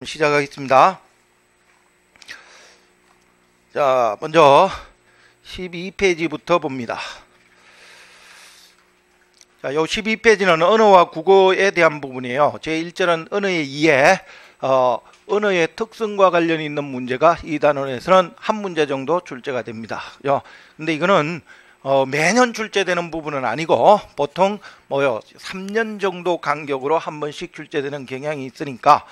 시작하겠습니다. 자, 먼저 12페이지부터 봅니다. 자, 요 12페이지는 언어와 국어에 대한 부분이에요. 제1절은 언어의 이해, 언어의 특성과 관련 있는 문제가 이 단원에서는 한 문제 정도 출제가 됩니다. 근데 이거는 매년 출제되는 부분은 아니고 보통 3년 정도 간격으로 한 번씩 출제되는 경향이 있으니까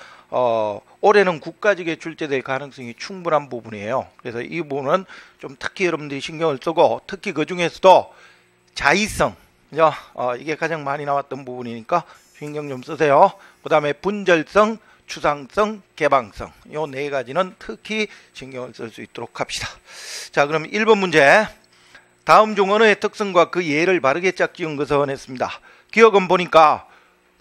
올해는 국가직에 출제될 가능성이 충분한 부분이에요. 그래서 이 부분은 좀 특히 여러분들이 신경을 쓰고, 특히 그 중에서도 자의성, 이게 가장 많이 나왔던 부분이니까 신경 좀 쓰세요. 그 다음에 분절성, 추상성, 개방성, 요 네 가지는 특히 신경을 쓸 수 있도록 합시다. 자, 그럼 1번 문제. 다음 중 언어의 특성과 그 예를 바르게 짝지은 것을 원했습니다. 기억은 보니까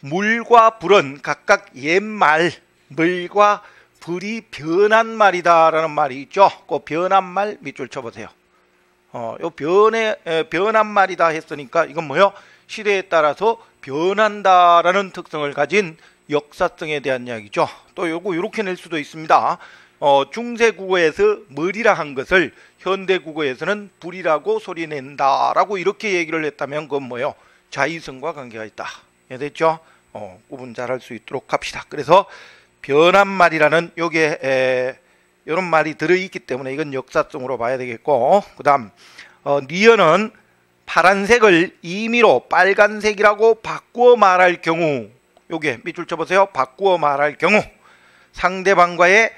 물과 불은 각각 옛말, 물과 불이 변한 말이다 라는 말이 있죠. 그 변한 말 밑줄 쳐보세요. 요 변한 말이다 했으니까 이건 뭐요? 시대에 따라서 변한다라는 특성을 가진 역사성에 대한 이야기죠. 또 요거 이렇게 낼 수도 있습니다. 중세 국어에서 머리라 한 것을 현대 국어에서는 불이라고 소리낸다라고 이렇게 얘기를 했다면 그건 뭐요? 자의성과 관계가 있다. 이해됐죠? 구분 잘할 수 있도록 합시다. 그래서 변한 말이라는 요게 이런 말이 들어있기 때문에 이건 역사성으로 봐야 되겠고, 그 다음 니어는 파란색을 임의로 빨간색이라고 바꾸어 말할 경우, 요게 밑줄 쳐보세요. 바꾸어 말할 경우 상대방과의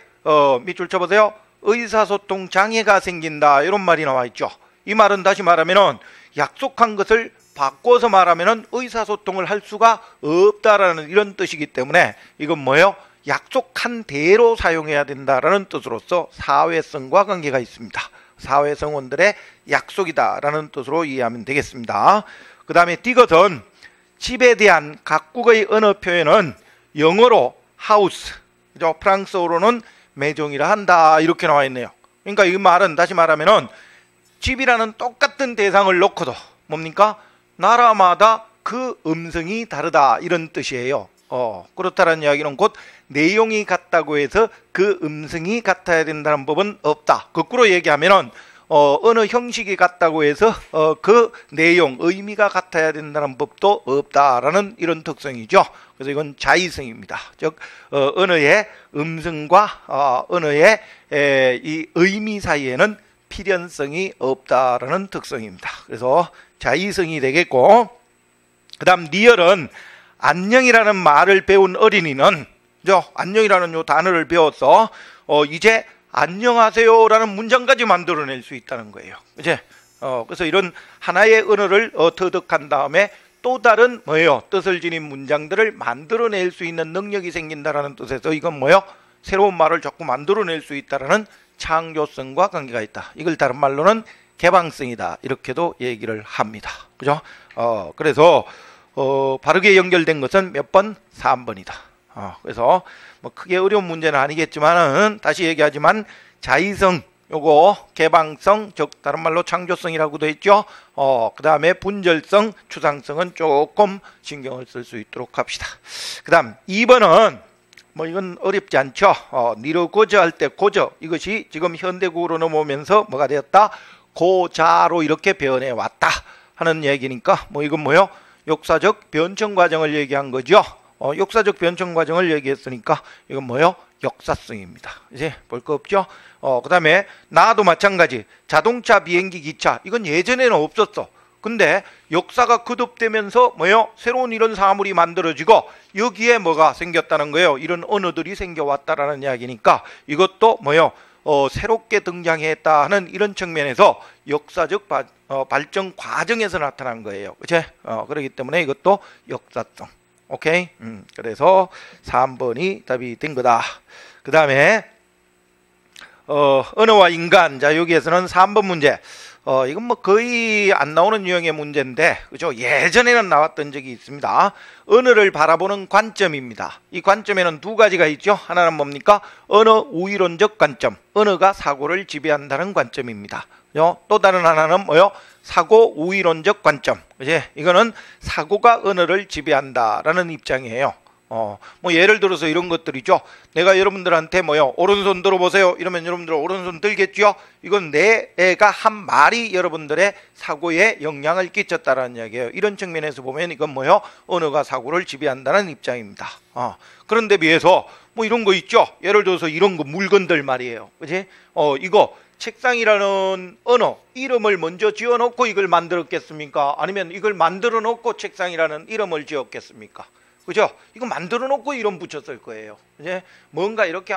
밑줄 쳐보세요. 의사소통 장애가 생긴다, 이런 말이 나와 있죠. 이 말은 다시 말하면은 약속한 것을 바꿔서 말하면은 의사소통을 할 수가 없다라는 이런 뜻이기 때문에 이건 뭐예요? 약속한 대로 사용해야 된다라는 뜻으로서 사회성과 관계가 있습니다. 사회성원들의 약속이다라는 뜻으로 이해하면 되겠습니다. 그 다음에 디귿은 집에 대한 각국의 언어 표현은 영어로 하우스, 프랑스어로는 매종이라 한다, 이렇게 나와 있네요. 그러니까 이 말은 다시 말하면은 집이라는 똑같은 대상을 놓고도 뭡니까? 나라마다 그 음성이 다르다, 이런 뜻이에요. 그렇다는 이야기는 곧 내용이 같다고 해서 그 음성이 같아야 된다는 법은 없다. 거꾸로 얘기하면은 어느 형식이 같다고 해서 그 내용, 의미가 같아야 된다는 법도 없다라는 이런 특성이죠. 그래서 이건 자의성입니다. 즉 언어의 음성과 언어의 이 의미 사이에는 필연성이 없다라는 특성입니다. 그래서 자의성이 되겠고, 그 다음 리얼은 안녕이라는 말을 배운 어린이는 안녕이라는 요 단어를 배워서 이제 안녕하세요라는 문장까지 만들어낼 수 있다는 거예요. 이제 그래서 이런 하나의 언어를 터득한 다음에 또 다른 뜻을 지닌 문장들을 만들어낼 수 있는 능력이 생긴다라는 뜻에서 이건 새로운 말을 자꾸 만들어낼 수 있다라는 창조성과 관계가 있다. 이걸 다른 말로는 개방성이다, 이렇게도 얘기를 합니다. 그죠? 그래서 바르게 연결된 것은 몇 번? 3번이다. 그래서 크게 어려운 문제는 아니겠지만은 다시 얘기하지만 자의성, 요거 개방성, 즉 다른 말로 창조성이라고도 했죠. 그 다음에 분절성, 추상성은 조금 신경을 쓸 수 있도록 합시다. 그 다음 2번은 이건 어렵지 않죠. 니르 고저 할 때 고저, 이것이 지금 현대국어로 넘어오면서 뭐가 되었다? 고자로 이렇게 변해 왔다 하는 얘기니까 이건 역사적 변천 과정을 얘기한 거죠. 역사적 변천 과정을 얘기했으니까 이건 역사성입니다. 이제 볼 거 없죠. 그 다음에 나도 마찬가지. 자동차, 비행기, 기차, 이건 예전에는 없었어. 근데 역사가 거듭되면서 새로운 이런 사물이 만들어지고 여기에 뭐가 생겼다는 거예요. 이런 언어들이 생겨왔다라는 이야기니까 이것도 새롭게 등장했다 하는 이런 측면에서 역사적 발전 과정에서 나타난 거예요. 그치? 그렇기 때문에 이것도 역사성. 오케이? 그래서 3번이 답이 된 거다. 그 다음에 언어와 인간. 자, 여기에서는 3번 문제. 이건 거의 안 나오는 유형의 문제인데, 그죠? 예전에는 나왔던 적이 있습니다. 언어를 바라보는 관점입니다. 이 관점에는 두 가지가 있죠. 하나는 뭡니까? 언어 우위론적 관점. 언어가 사고를 지배한다는 관점입니다. 또 다른 하나는 사고 우위론적 관점. 이제 이거는 사고가 언어를 지배한다라는 입장이에요. 뭐 예를 들어서 이런 것들이죠. 내가 여러분들한테 뭐요, 오른손 들어보세요 이러면 여러분들 오른손 들겠죠. 이건 내 애가 한 말이 여러분들의 사고에 영향을 끼쳤다라는 이야기예요. 이런 측면에서 보면 이건 뭐요, 언어가 사고를 지배한다는 입장입니다. 그런데 비해서 뭐 이런 거 있죠. 예를 들어서 이런 거, 물건들 말이에요. 그치? 이거 책상이라는 언어, 이름을 먼저 지어놓고 이걸 만들었겠습니까? 아니면 이걸 만들어 놓고 책상이라는 이름을 지었겠습니까? 그죠? 이거 만들어 놓고 이름 붙였을 거예요. 이제 뭔가 이렇게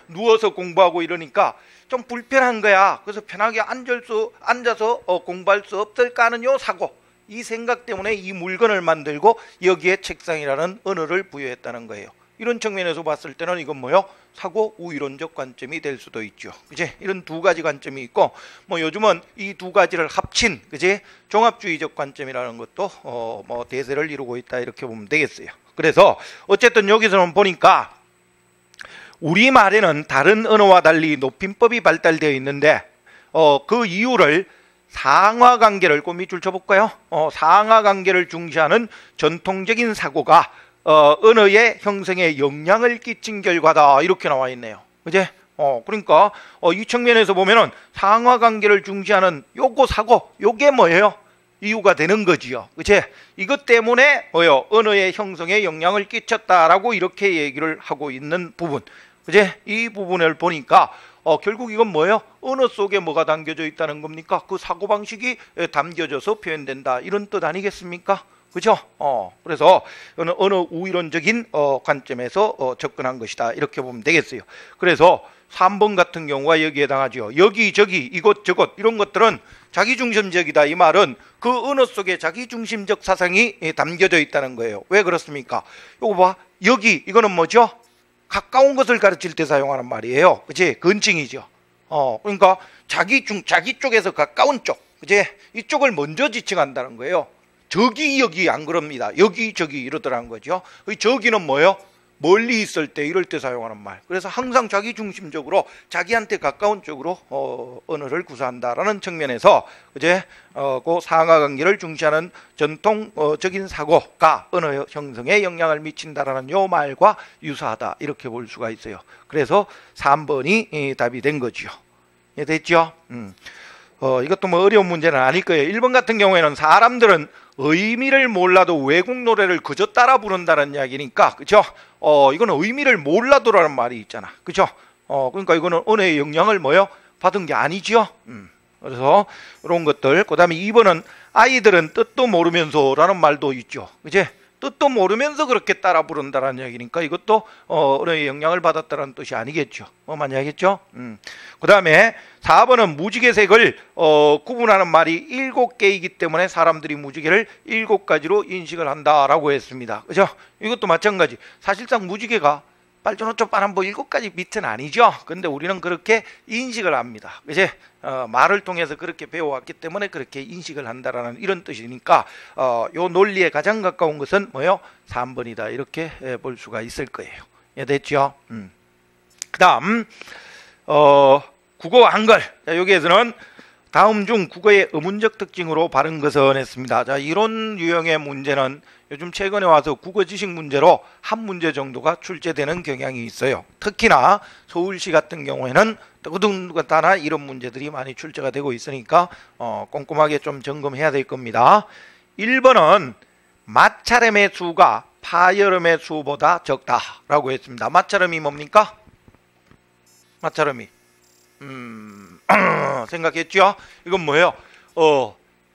누워서 공부하고 이러니까 좀 불편한 거야. 그래서 편하게 앉아서 공부할 수 없을까 하는 요 사고, 이 생각 때문에 이 물건을 만들고 여기에 책상이라는 언어를 부여했다는 거예요. 이런 측면에서 봤을 때는 이건 뭐요? 사고 우이론적 관점이 될 수도 있죠. 그지? 이런 두 가지 관점이 있고, 뭐 요즘은 이 두 가지를 합친, 그지? 종합주의적 관점이라는 것도 뭐 대세를 이루고 있다, 이렇게 보면 되겠어요. 그래서 어쨌든 여기서는 보니까 우리말에는 다른 언어와 달리 높임법이 발달되어 있는데 그 이유를 상하관계를 꼭 밑줄 쳐볼까요? 상하관계를 중시하는 전통적인 사고가 언어의 형성에 영향을 끼친 결과다, 이렇게 나와 있네요. 그제? 그러니까 이 측면에서 보면은 상하관계를 중시하는 요거 사고, 요게 뭐예요? 이유가 되는 거지요. 그치? 이것 때문에 뭐요? 언어의 형성에 영향을 끼쳤다라고 이렇게 얘기를 하고 있는 부분. 그치? 이 부분을 보니까 결국 이건 뭐예요? 언어 속에 뭐가 담겨져 있다는 겁니까? 그 사고방식이 담겨져서 표현된다, 이런 뜻 아니겠습니까? 그죠? 그래서 언어 우이론적인 관점에서 접근한 것이다, 이렇게 보면 되겠어요. 그래서 3번 같은 경우가 여기에 해당하죠. 여기저기 이곳저곳 이런 것들은 자기중심적이다, 이 말은 그 언어 속에 자기중심적 사상이 담겨져 있다는 거예요. 왜 그렇습니까? 이거 봐, 여기 이거는 뭐죠? 가까운 것을 가르칠 때 사용하는 말이에요. 그치? 근칭이죠. 그러니까 자기 쪽에서 가까운 쪽, 그치? 이쪽을 먼저 지칭한다는 거예요. 저기 여기 안 그럽니다. 여기 저기 이러더라는 거죠. 저기는 뭐예요? 멀리 있을 때, 이럴 때 사용하는 말. 그래서 항상 자기 중심적으로 자기한테 가까운 쪽으로 언어를 구사한다라는 측면에서 이제 그 상하관계를 중시하는 전통적인 사고가 언어 형성에 영향을 미친다라는 요 말과 유사하다, 이렇게 볼 수가 있어요. 그래서 3번이 답이 된 거죠. 됐죠? 이것도 뭐 어려운 문제는 아닐 거예요. 1번 같은 경우에는 사람들은 의미를 몰라도 외국 노래를 그저 따라 부른다는 이야기니까, 그죠? 이거는 의미를 몰라도라는 말이 있잖아, 그죠? 그러니까 이거는 언어의 영향을 뭐요? 받은 게 아니죠. 그래서 이런 것들. 그 다음에 2번은 아이들은 뜻도 모르면서라는 말도 있죠, 그지? 뜻도 모르면서 그렇게 따라 부른다는 얘기니까 이것도 언어의 영향을 받았다는 뜻이 아니겠죠. 많이 하겠죠. 그 다음에 4번은 무지개색을 구분하는 말이 7개이기 때문에 사람들이 무지개를 7가지로 인식을 한다라고 했습니다. 그죠? 이것도 마찬가지. 사실상 무지개가 빨주노초 파란보 7가지 밑은 아니죠. 근데 우리는 그렇게 인식을 합니다. 그지? 말을 통해서 그렇게 배워왔기 때문에 그렇게 인식을 한다라는 이런 뜻이니까 요 논리에 가장 가까운 것은 뭐요? 3번이다, 이렇게 볼 수가 있을 거예요. 됐죠? 그 다음 국어 한글. 여기에서는 다음 중 국어의 어문적 특징으로 바른 것은 했습니다. 자, 이런 유형의 문제는 요즘 최근에 와서 국어 지식 문제로 한 문제 정도가 출제되는 경향이 있어요. 특히나 서울시 같은 경우에는 더군다나 이런 문제들이 많이 출제가 되고 있으니까 꼼꼼하게 좀 점검해야 될 겁니다. 1번은 마차름의 수가 파여름의 수보다 적다라고 했습니다. 마차름이 뭡니까? 마차름이 생각했죠? 이건 뭐예요?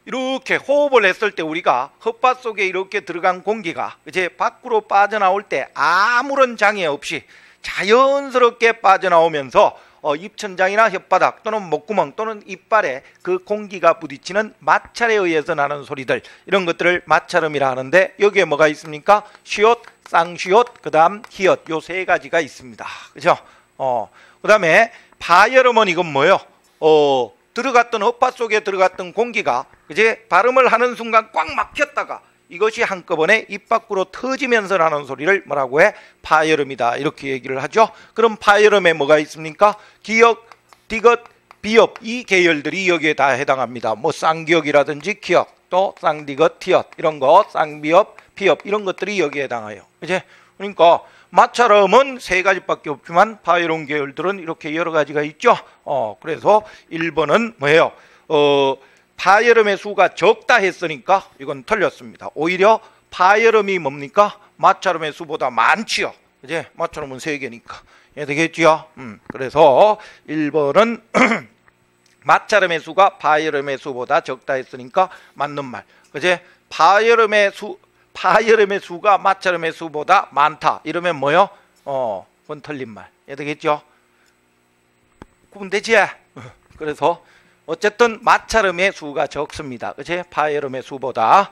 이렇게 호흡을 했을 때 우리가 혓바 속에 이렇게 들어간 공기가 이제 밖으로 빠져나올 때 아무런 장애 없이 자연스럽게 빠져나오면서 입천장이나 혓바닥 또는 목구멍 또는 이빨에 그 공기가 부딪히는 마찰에 의해서 나는 소리들, 이런 것들을 마찰음이라 하는데, 여기에 뭐가 있습니까? 시옷, 쌍시옷, 그 다음 히읗, 요 세 가지가 있습니다. 그죠? 그 다음에 파열음은 이건 뭐예요? 들어갔던 혓바 속에 들어갔던 공기가 이제 발음을 하는 순간 꽉 막혔다가 이것이 한꺼번에 입 밖으로 터지면서 나는 소리를 뭐라고 해? 파열음이다, 이렇게 얘기를 하죠. 그럼 파열음에 뭐가 있습니까? 기역, 디귿, 비읍, 이 계열들이 여기에 다 해당합니다. 뭐 쌍기역이라든지 기역, 또 쌍디귿, 티읕 이런 거, 쌍비읍, 피읍 이런 것들이 여기에 해당해요. 이제 그러니까 마찰음은 세 가지밖에 없지만 바이에른 계열들은 이렇게 여러 가지가 있죠. 그래서 1번은 뭐예요? 바이에름의 수가 적다 했으니까 이건 틀렸습니다. 오히려 바이에름이 뭡니까? 마찰음의 수보다 많지요. 이제 마찰음은 3개니까. 되겠지요? 그래서 1번은 마찰음의 수가 바이에름의 수보다 적다 했으니까 맞는 말. 그제 바이에름의 수가 마찰음의 수보다 많다. 이러면 뭐요? 그건 틀린 말. 되겠죠? 구분되지? 그래서 어쨌든 마찰음의 수가 적습니다. 그치? 바이에름의 수보다.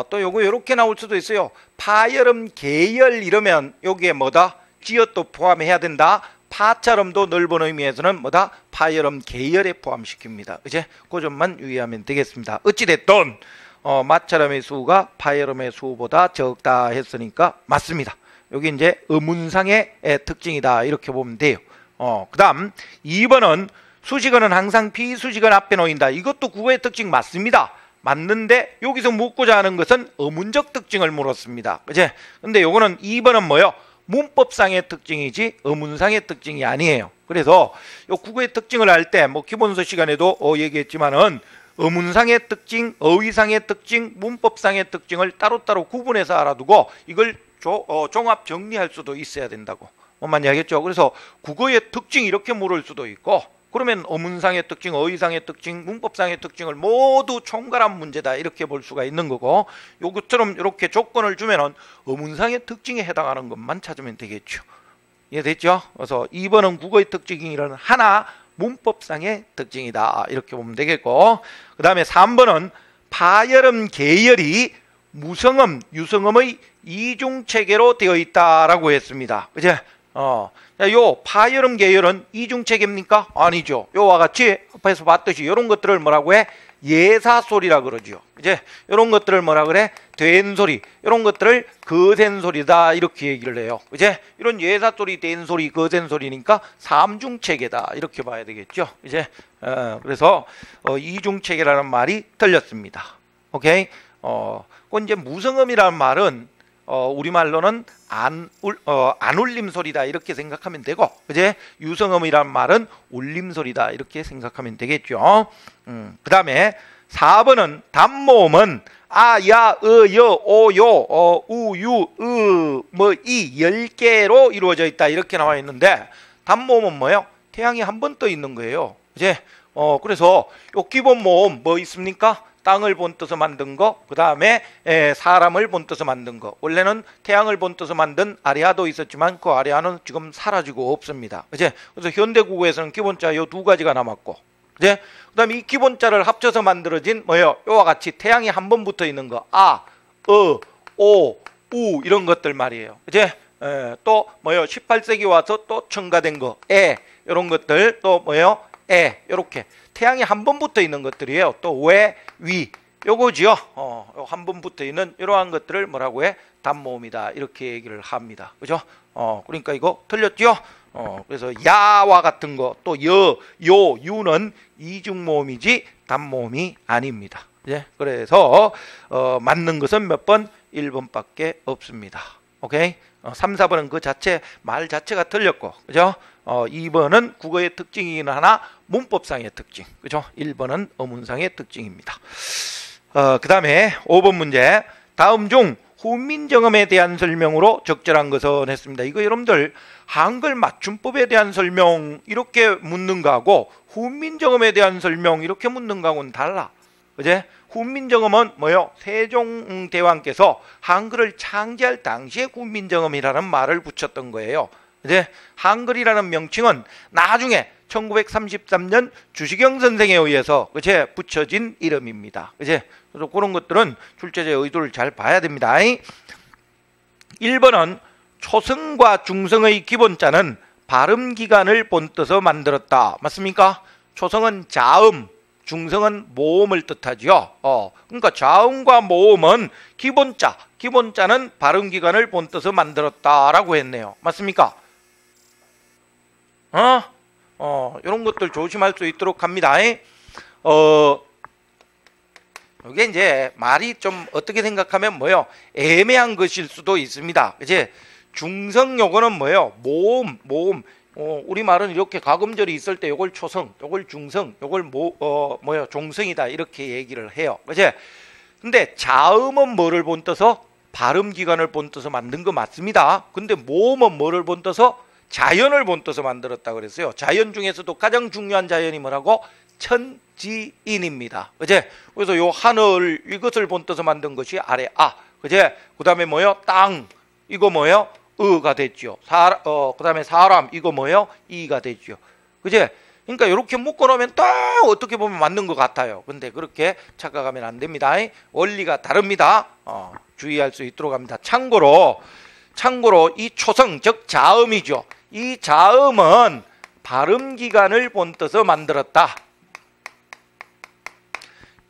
또 요거 요렇게 나올 수도 있어요. 바이에름 계열 이러면 여기에 뭐다? 지읒도 포함해야 된다. 파찰음도 넓은 의미에서는 뭐다? 바이에름 계열에 포함시킵니다. 그치? 그 점만 유의하면 되겠습니다. 어찌됐든 마찰음의 수가 바이에름의 수보다 적다 했으니까 맞습니다. 여기 이제 의문상의 특징이다 이렇게 보면 돼요. 그 다음 2번은 수식어는 항상 비수식어 앞에 놓인다. 이것도 국어의 특징 맞습니다. 맞는데 여기서 묻고자 하는 것은 어문적 특징을 물었습니다. 그치? 근데 요거는 2번은 뭐요? 문법상의 특징이지 어문상의 특징이 아니에요. 그래서 요 국어의 특징을 할 때 뭐 기본서 시간에도 얘기했지만은 어문상의 특징, 어휘상의 특징, 문법상의 특징을 따로따로 구분해서 알아두고 이걸 종합 정리할 수도 있어야 된다고. 뭔 이야기했죠? 그래서 국어의 특징 이렇게 물을 수도 있고 그러면 어문상의 특징, 어휘상의 특징, 문법상의 특징을 모두 총괄한 문제다 이렇게 볼 수가 있는 거고 요것처럼 이렇게 조건을 주면은 어문상의 특징에 해당하는 것만 찾으면 되겠죠. 이해됐죠? 그래서 2번은 국어의 특징이라는 하나 문법상의 특징이다 이렇게 보면 되겠고 그 다음에 3번은 바이에름 계열이 무성음, 유성음의 이중체계로 되어 있다라고 했습니다. 그죠? 요 바이에름 계열은 이중체계입니까? 아니죠. 요와 같이 앞에서 봤듯이 이런 것들을 뭐라고 해? 예사소리라 그러죠. 이제 이런 것들을 뭐라 그래? 된소리. 이런 것들을 거센소리다 이렇게 얘기를 해요. 이제 이런 예사소리, 된소리, 거센소리니까 삼중체계다 이렇게 봐야 되겠죠. 이제 그래서 이중체계라는 말이 틀렸습니다. 오케이? 그 이제 무성음이라는 말은 우리말로는 안 울림 소리다 이렇게 생각하면 되고 이제 유성음이란 말은 울림 소리다 이렇게 생각하면 되겠죠. 그 다음에 4번은 단모음은 아, 야, 여, 오, 요, 우, 유, 뭐 이 10개로 이루어져 있다 이렇게 나와 있는데 단모음은 뭐예요? 태양이 한 번 떠 있는 거예요. 이제 그래서 요 기본 모음 뭐 있습니까? 땅을 본떠서 만든 거, 그 다음에 사람을 본떠서 만든 거. 원래는 태양을 본떠서 만든 아리아도 있었지만 그 아리아는 지금 사라지고 없습니다. 그제? 그래서 현대국어에서는 기본자 요 두 가지가 남았고, 그제? 그 다음에 이 기본자를 합쳐서 만들어진 뭐예요? 요와 같이 태양이 한 번 붙어 있는 거, 아, 오, 우 이런 것들 말이에요. 그제? 또 뭐예요? 18세기 와서 또 첨가된 거, 이런 것들 또 뭐예요? 요렇게 태양이 한 번 붙어 있는 것들이에요. 또 왜, 위 요거지요. 한 번 붙어 있는 이러한 것들을 뭐라고 해? 단모음이다 이렇게 얘기를 합니다. 그죠? 그러니까 이거 틀렸죠? 그래서 야와 같은 거 또 여, 요, 유는 이중모음이지 단모음이 아닙니다. 예? 그래서 맞는 것은 몇 번? 1번밖에 없습니다. 오케이? 3, 4번은 그 자체 말 자체가 틀렸고, 그죠? 2번은 국어의 특징이긴 하나 문법상의 특징, 그죠? 1번은 어문상의 특징입니다. 그 다음에 5번 문제. 다음 중 훈민정음에 대한 설명으로 적절한 것은 했습니다. 이거 여러분들 한글 맞춤법에 대한 설명 이렇게 묻는 거하고 훈민정음에 대한 설명 이렇게 묻는 거하고는 달라. 그제? 훈민정음은 뭐요? 세종대왕께서 한글을 창제할 당시에 훈민정음이라는 말을 붙였던 거예요. 이제 한글이라는 명칭은 나중에 1933년 주시경 선생에 의해서 그제 붙여진 이름입니다. 그제? 그래서 그런 것들은 출제자의 의도를 잘 봐야 됩니다. 1번은 초성과 중성의 기본자는 발음 기관을 본떠서 만들었다. 맞습니까? 초성은 자음, 중성은 모음을 뜻하지요. 그러니까 자음과 모음은 기본자는 발음 기관을 본떠서 만들었다라고 했네요. 맞습니까? 이런 것들 조심할 수 있도록 합니다. 이게 이제 말이 좀 어떻게 생각하면 뭐요? 애매한 것일 수도 있습니다. 이제 중성 요거는 뭐예요? 모음. 우리말은 이렇게 가금절이 있을 때 요걸 초성, 요걸 중성, 요걸 종성이다 이렇게 얘기를 해요. 그치? 근데 자음은 뭐를 본떠서? 발음기관을 본떠서 만든 거 맞습니다. 근데 모음은 뭐를 본떠서? 자연을 본떠서 만들었다 그랬어요. 자연 중에서도 가장 중요한 자연이 뭐라고? 천지인입니다. 그제? 그래서 요 하늘 이것을 본떠서 만든 것이 아래 그제? 그다음에 뭐요? 땅 이거 뭐요? 가 됐죠. 그다음에 사람 이거 뭐요? 이가 됐죠. 그제? 그러니까 이렇게 묶어놓으면 또 어떻게 보면 맞는 것 같아요. 근데 그렇게 착각하면 안 됩니다. 원리가 다릅니다. 주의할 수 있도록 합니다. 참고로 이 초성 즉 자음이죠. 이 자음은 발음기관을 본떠서 만들었다.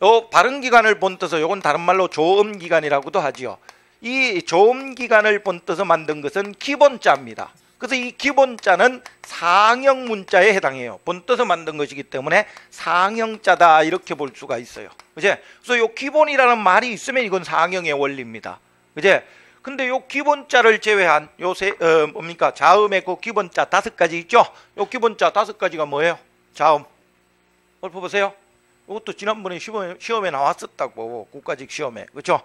요 발음기관을 본떠서 요건 다른 말로 조음기관이라고도 하지요. 이 조음기관을 본떠서 만든 것은 기본자입니다. 그래서 이 기본자는 상형 문자에 해당해요. 본떠서 만든 것이기 때문에 상형자다 이렇게 볼 수가 있어요. 그제? 그래서 요 기본이라는 말이 있으면 이건 상형의 원리입니다. 그제? 근데 요 기본자를 제외한 뭡니까? 자음의 그 기본자 5가지 있죠? 요 기본자 5가지가 뭐예요? 자음. 읊어보세요. 이것도 지난번에 시험에 나왔었다고, 국가직 시험에. 그렇죠?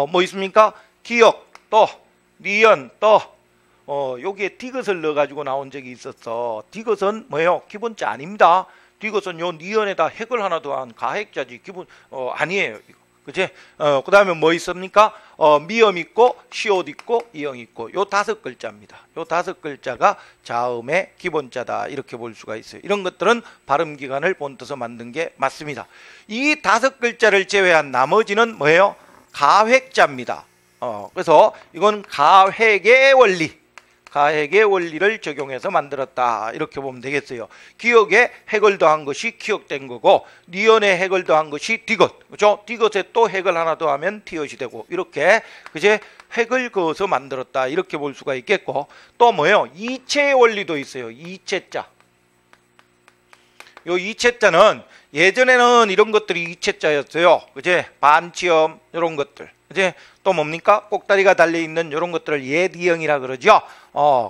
뭐 있습니까? 기역, 또, 니은, 또, 여기에 디귿을 넣어가지고 나온 적이 있었어. 디귿은 뭐예요? 기본자 아닙니다. 디귿은 요 니은에다 핵을 하나 더한 가핵자지. 아니에요. 그치? 그 다음에 뭐 있습니까? 미음 있고, 시옷 있고, 이응 있고, 요 5글자입니다. 요 5글자가 자음의 기본자다. 이렇게 볼 수가 있어요. 이런 것들은 발음기관을 본떠서 만든 게 맞습니다. 이 5글자를 제외한 나머지는 뭐예요? 가획자입니다. 그래서 이건 가획의 원리를 적용해서 만들었다 이렇게 보면 되겠어요. 기역에 핵을 더한 것이 기역된 거고 니은에 핵을 더한 것이 디귿. 그렇죠? 디귿에 또 핵을 하나 더하면 티엇이 되고 이렇게 그제 핵을 그어서 만들었다 이렇게 볼 수가 있겠고 또 뭐예요? 이체의 원리도 있어요. 이체자. 요 이체자는 예전에는 이런 것들이 이체자였어요. 그제? 반치음 이런 것들. 이제 또 뭡니까? 꼭다리가 달려있는 이런 것들을 예디형이라 그러죠.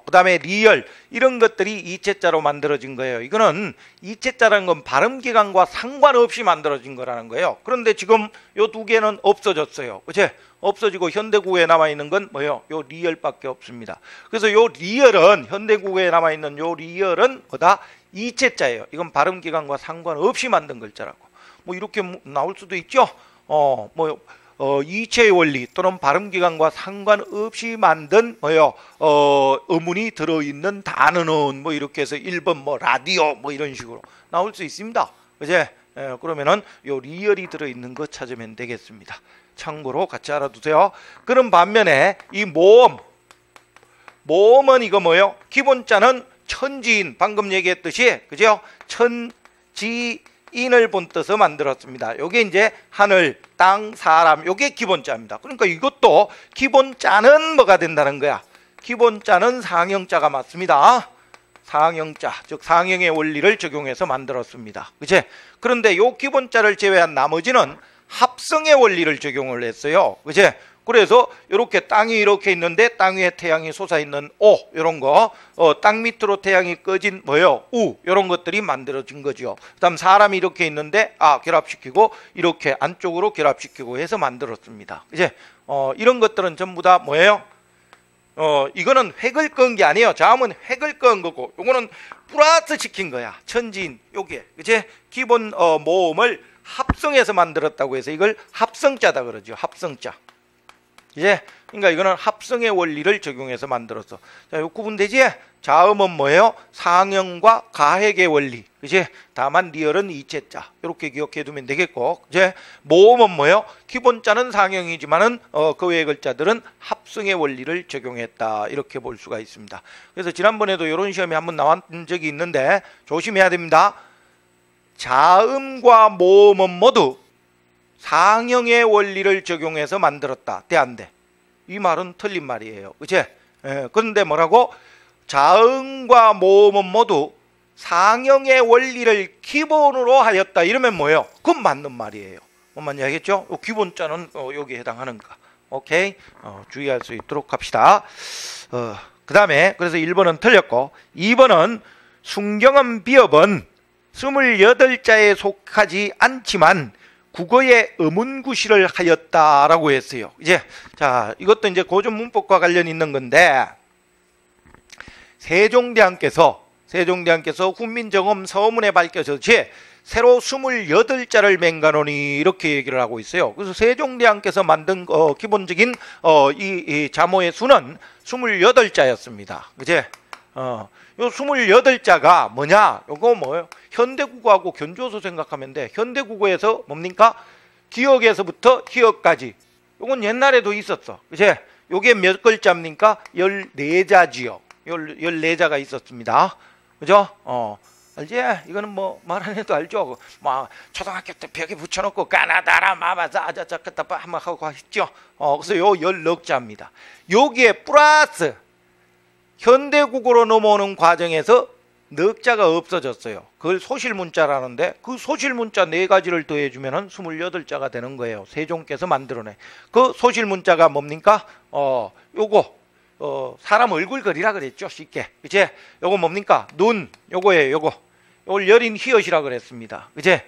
그 다음에 리얼 이런 것들이 이체자로 만들어진 거예요. 이거는 이체자라는 건 발음기관과 상관없이 만들어진 거라는 거예요. 그런데 지금 요 2개는 없어졌어요. 그치? 없어지고 현대국어에 남아있는 건 뭐예요? 요 리얼밖에 없습니다. 그래서 요 리얼은 현대국어에 남아있는 요 리얼은 뭐다? 이체자예요. 이건 발음기관과 상관없이 만든 글자라고. 뭐 이렇게 나올 수도 있죠. 이체의 원리 또는 발음기관과 상관없이 만든 어문이 들어있는 단어는 뭐 이렇게 해서 1번 뭐 라디오 뭐 이런 식으로 나올 수 있습니다. 그제? 그러면은 요 리얼이 들어있는 거 찾으면 되겠습니다. 참고로 같이 알아두세요. 그런 반면에 이 모음은 이거 뭐예요? 기본자는 천지인 방금 얘기했듯이 그죠? 천지인을 본떠서 만들었습니다. 요게 이제 하늘, 땅, 사람 요게 기본자입니다. 그러니까 이것도 기본자는 뭐가 된다는 거야? 기본자는 상형자가 맞습니다. 상형자, 즉 상형의 원리를 적용해서 만들었습니다. 그치? 그런데 요 기본자를 제외한 나머지는 합성의 원리를 적용을 했어요. 그치? 그래서 이렇게 땅이 이렇게 있는데 땅 위에 태양이 솟아있는 오 이런 거, 땅 밑으로 태양이 꺼진 뭐예요? 우 이런 것들이 만들어진 거죠. 그다음 사람이 이렇게 있는데 결합시키고 이렇게 안쪽으로 결합시키고 해서 만들었습니다. 이제 이런 것들은 전부 다 뭐예요? 이거는 획을 끈 게 아니에요. 자음은 획을 끈 거고 요거는 플러스 시킨 거야. 천지인 요게 그제 기본 모음을 합성해서 만들었다고 해서 이걸 합성자다 그러죠. 합성자. 이제 그러니까 이거는 합성의 원리를 적용해서 만들었어. 자, 요 구분되지? 자음은 뭐예요? 상형과 가획의 원리. 그지? 다만 리얼은 이체자. 이렇게 기억해 두면 되겠고. 이제 모음은 뭐예요? 기본자는 상형이지만은 그 외의 글자들은 합성의 원리를 적용했다. 이렇게 볼 수가 있습니다. 그래서 지난번에도 이런 시험이 한번 나온 적이 있는데 조심해야 됩니다. 자음과 모음은 모두 상형의 원리를 적용해서 만들었다. 돼 안 돼? 이 말은 틀린 말이에요. 그치? 그런데 뭐라고? 자음과 모음은 모두 상형의 원리를 기본으로 하였다. 이러면 뭐예요? 그건 맞는 말이에요. 뭔 말인지 알겠죠? 기본자는 여기에 해당하는가. 오케이? 주의할 수 있도록 합시다. 그 다음에 그래서 1번은 틀렸고 2번은 순경은 비읍은 28자에 속하지 않지만 국어의 어문구실을 하였다라고 했어요. 이제 자 이것도 이제 고전 문법과 관련 있는 건데 세종대왕께서 훈민정음 서문에 밝혀졌지 새로 28자를 맹가노니 이렇게 얘기를 하고 있어요. 그래서 세종대왕께서 만든 기본적인 이 자모의 수는 28자였습니다. 그제 요 28자가 뭐냐? 요거 뭐예요? 현대국어하고 견주어서 생각하면 돼. 현대국어에서 뭡니까? 기역에서부터 희역까지. 요건 옛날에도 있었어. 그제 요게 몇 글자입니까? 14자지요. 14자가 있었습니다. 그죠? 알지? 이거는 뭐 말 안 해도 알죠? 막 초등학교 때 벽에 붙여놓고 까나다라 마바자 아자자까다 한번 하고 하시죠. 그래서 요 14자입니다. 여기에 플러스 현대국어로 넘어오는 과정에서 넉자가 없어졌어요. 그걸 소실문자라는데 그 소실문자 4가지를 더해주면은 28자가 되는 거예요. 세종께서 만들어내. 그 소실문자가 뭡니까? 요거 사람 얼굴 그리라 그랬죠. 쉽게. 그제 요거 뭡니까? 눈. 요거예요. 요걸 여린 히읗이라 그랬습니다. 그제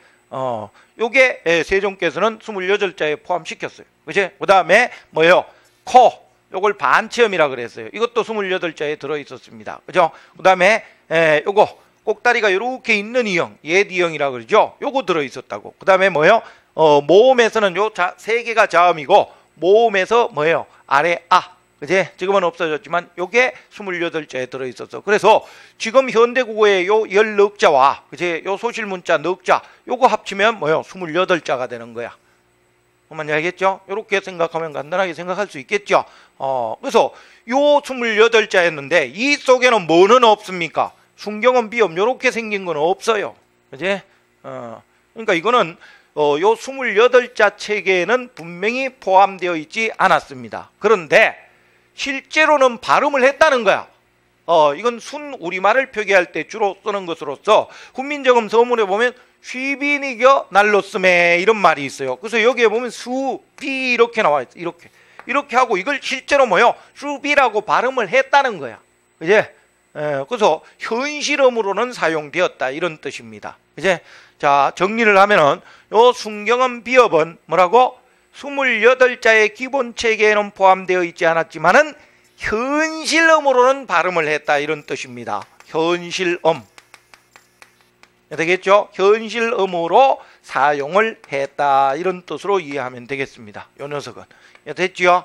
요게 세종께서는 28자에 포함시켰어요. 그제 그 다음에 뭐예요? 코. 요걸 반체음이라 그랬어요. 이것도 28자에 들어있었습니다. 그죠? 그 다음에 요거 꼭다리가 이렇게 있는 이형, 옛 이형이라 그러죠. 요거 들어있었다고. 그 다음에 뭐예요? 모음에서는 요 3개가 자음이고 모음에서 뭐예요? 아래 아. 그제 지금은 없어졌지만 요게 28자에 들어있었어. 그래서 지금 현대국어의 요 10넉자와 그제 요 소실문자 넉자 요거 합치면 뭐예요? 28자가 되는 거야. 뭔지 알겠죠? 이렇게 생각하면 간단하게 생각할 수 있겠죠? 그래서 요 28자였는데 이 속에는 뭐는 없습니까? 순경은 비읍 요렇게 생긴 건 없어요. 그지? 그러니까 이거는 요 28자 체계에는 분명히 포함되어 있지 않았습니다. 그런데 실제로는 발음을 했다는 거야. 이건 순 우리말을 표기할 때 주로 쓰는 것으로서 훈민정음 서문에 보면 쉬비니겨 날로 쓰매 이런 말이 있어요. 그래서 여기에 보면 수비 이렇게 나와 있어요. 이렇게 하고 이걸 실제로 뭐요? 수비라고 발음을 했다는 거야. 이제 그래서 현실음으로는 사용되었다 이런 뜻입니다. 이제 자 정리를 하면은 요 순경은 비읍은 뭐라고? 28자의 기본 체계에는 포함되어 있지 않았지만은 현실음으로는 발음을 했다 이런 뜻입니다. 현실음. 되겠죠? 현실음으로 사용을 했다 이런 뜻으로 이해하면 되겠습니다. 요 녀석은 됐지요?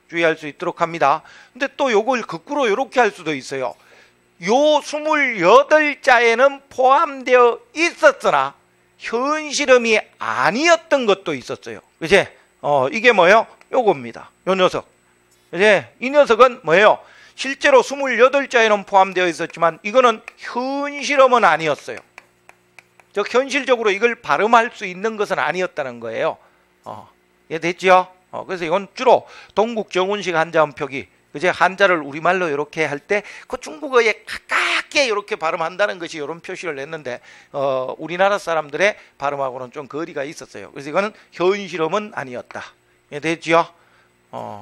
주의할 수 있도록 합니다. 근데 또 요걸 거꾸로 이렇게 할 수도 있어요. 요 28자에는 포함되어 있었으나 현실음이 아니었던 것도 있었어요. 그치? 이게 뭐예요? 요겁니다. 요 녀석. 그치? 이 녀석은 뭐예요? 실제로 28자에는 포함되어 있었지만 이거는 현실음은 아니었어요. 즉 현실적으로 이걸 발음할 수 있는 것은 아니었다는 거예요. 이해됐죠? 그래서 이건 주로 동국 정운식 한자음 표기, 그제 한자를 우리말로 이렇게 할 때 그 중국어에 가깝게 이렇게 발음한다는 것이 이런 표시를 냈는데 우리나라 사람들의 발음하고는 좀 거리가 있었어요. 그래서 이거는 현실음은 아니었다. 이해됐죠?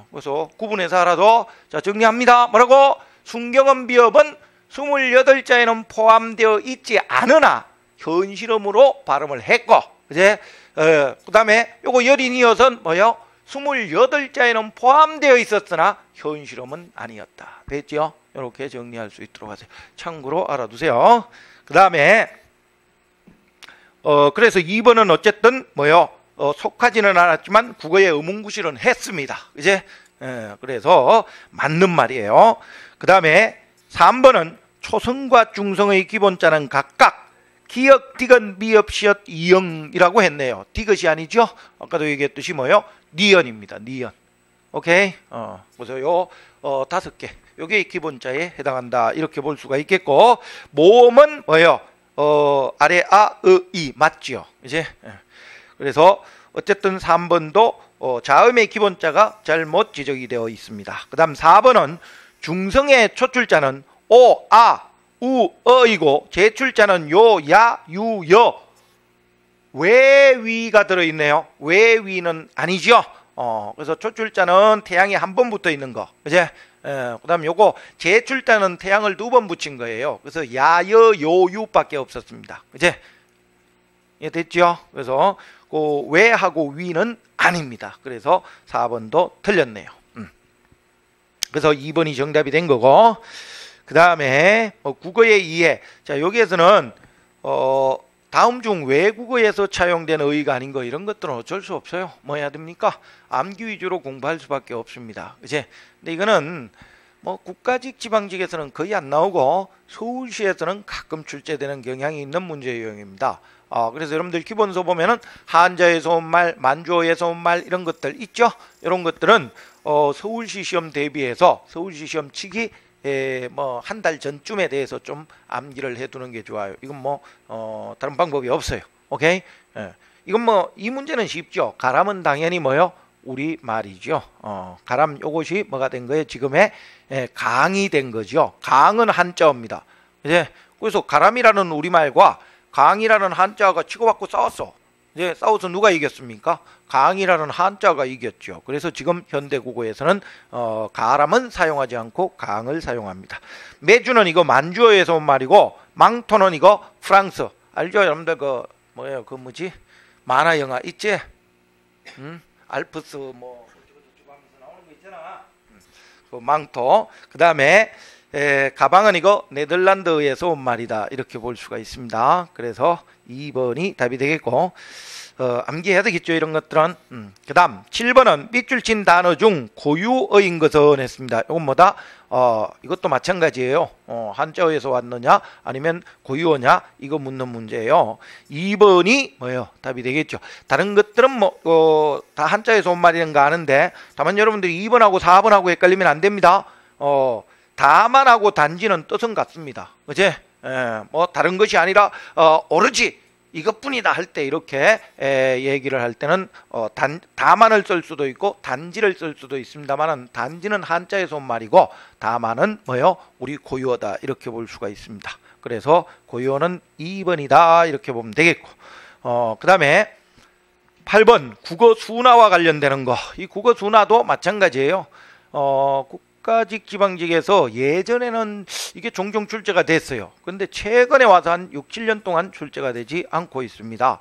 그래서 구분해서 알아도 자 정리합니다. 뭐라고? 순경은 비읍은 28자에는 포함되어 있지 않으나 현실음으로 발음을 했고, 그제 그 다음에 요거 여린 이어선 뭐요? 28자에는 포함되어 있었으나 현실음은 아니었다. 됐죠? 이렇게 정리할 수 있도록 하세요. 참고로 알아두세요. 그 다음에 그래서 2번은 어쨌든 뭐요? 속하지는 않았지만 국어의 어문구실은 했습니다. 이제 그래서 맞는 말이에요. 그 다음에 3번은 초성과 중성의 기본자는 각각 기역, 디귿, 미읍, 시옷, 이응이라고 했네요. 디귿이 아니죠? 아까도 얘기했듯이 뭐요? 니은입니다. 니은. 오케이? 그래서 요 5개. 요게 기본자에 해당한다. 이렇게 볼 수가 있겠고, 모음은 뭐예요? 아래 아, 이 맞지요? 이제 그래서 어쨌든 3번도 자음의 기본자가 잘못 지적이 되어 있습니다. 그 다음 4번은 중성의 초출자는 오, 아, 우, 어이고 제출자는 요, 야, 유, 여. 왜 위가 들어있네요. 왜 위는 아니죠. 그래서 초출자는 태양이 한 번 붙어 있는 거. 이제 그다음 요거 제출자는 태양을 2번 붙인 거예요. 그래서 야여요유밖에 없었습니다. 이제 됐죠? 그래서 그 왜하고 위는 아닙니다. 그래서 4번도 틀렸네요. 그래서 2번이 정답이 된 거고, 그 다음에 국어의 이해. 자, 여기에서는 다음 중 외국어에서 차용된 어휘가 아닌 거, 이런 것들은 어쩔 수 없어요. 뭐 해야 됩니까? 암기 위주로 공부할 수밖에 없습니다. 그치? 근데 이거는 뭐 국가직 지방직에서는 거의 안 나오고 서울시에서는 가끔 출제되는 경향이 있는 문제 유형입니다. 그래서 여러분들 기본서 보면은 한자에서 온 말, 만주어에서 온 말, 이런 것들 있죠? 이런 것들은 서울시 시험 대비해서 서울시 시험 치기 뭐 한 달 전쯤에 대해서 좀 암기를 해두는 게 좋아요. 이건 뭐 다른 방법이 없어요. 오케이? 이건 뭐 이 문제는 쉽죠. 가람은 당연히 뭐요? 우리 말이죠. 가람 요것이 뭐가 된 거예요? 지금의 강이 된 거죠. 강은 한자어입니다. 이제 그래서 가람이라는 우리말과 강이라는 한자가 치고받고 싸웠어. 이제 싸워서 누가 이겼습니까? 강이라는 한자가 이겼죠. 그래서 지금 현대국어에서는 가람은 사용하지 않고 강을 사용합니다. 매주는 이거 만주어에서 온 말이고, 망토는 이거 프랑스. 알죠? 여러분들 그 뭐예요? 그 뭐지? 만화 영화 있지? 알프스 뭐 어쩌고저쩌고 하면서 나오는 거 있잖아. 그 망토. 그 다음에 가방은 이거 네덜란드에서 온 말이다, 이렇게 볼 수가 있습니다. 그래서 2번이 답이 되겠고, 암기해야 되겠죠, 이런 것들은. 그 다음 7번은 밑줄 친 단어 중 고유어인 것은 했습니다. 이건 뭐다? 이것도 마찬가지예요. 한자어에서 왔느냐 아니면 고유어냐, 이거 묻는 문제예요. 2번이 뭐예요? 답이 되겠죠. 다른 것들은 뭐 다 한자에서 온 말이라는 거 아는데, 다만 여러분들이 2번하고 4번하고 헷갈리면 안 됩니다. 다만하고 단지는 뜻은 같습니다. 그치? 뭐 다른 것이 아니라 오로지 이것뿐이다 할 때, 이렇게 얘기를 할 때는 다만을 쓸 수도 있고 단지를 쓸 수도 있습니다만, 단지는 한자에서 온 말이고 다만은 뭐요? 우리 고유어다, 이렇게 볼 수가 있습니다. 그래서 고유어는 2번이다, 이렇게 보면 되겠고, 그 다음에 8번 국어 순화와 관련되는 거. 이 국어 순화도 마찬가지예요. 국가직 지방직에서 예전에는 이게 종종 출제가 됐어요. 그런데 최근에 와서 한 6, 7년 동안 출제가 되지 않고 있습니다.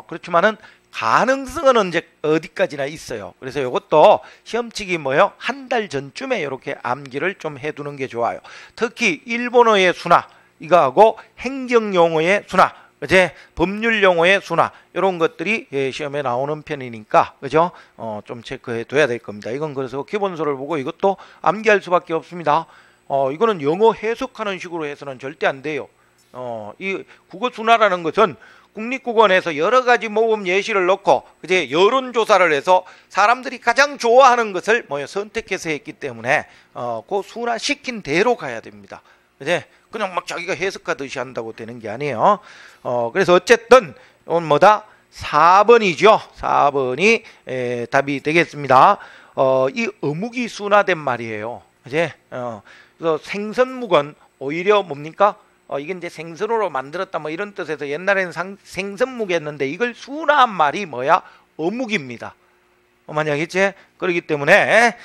그렇지만은 가능성은 언제 어디까지나 있어요. 그래서 이것도 시험치기 뭐요? 한 달 전쯤에 이렇게 암기를 좀 해두는 게 좋아요. 특히 일본어의 순화, 이거하고 행정용어의 순화, 이제 법률 용어의 순화, 이런 것들이 시험에 나오는 편이니까, 그죠? 좀 체크해 둬야 될 겁니다. 이건 그래서 기본서를 보고 이것도 암기할 수밖에 없습니다. 이거는 영어 해석하는 식으로 해서는 절대 안 돼요. 이 국어 순화라는 것은 국립국어원에서 여러 가지 모범 예시를 넣고 이제 여론조사를 해서 사람들이 가장 좋아하는 것을 선택해서 했기 때문에 그 순화시킨 대로 가야 됩니다. 이제 그냥 막 자기가 해석하듯이 한다고 되는 게 아니에요. 그래서 어쨌든 이건 뭐다? 4번이죠. 4번이 답이 되겠습니다. 이 어묵이 순화된 말이에요. 이제 그래서 생선묵은 오히려 뭡니까? 이게 이제 생선으로 만들었다 뭐 이런 뜻에서 옛날에는 생선묵이었는데, 이걸 순화한 말이 뭐야? 어묵입니다. 만약이지? 그렇기 때문에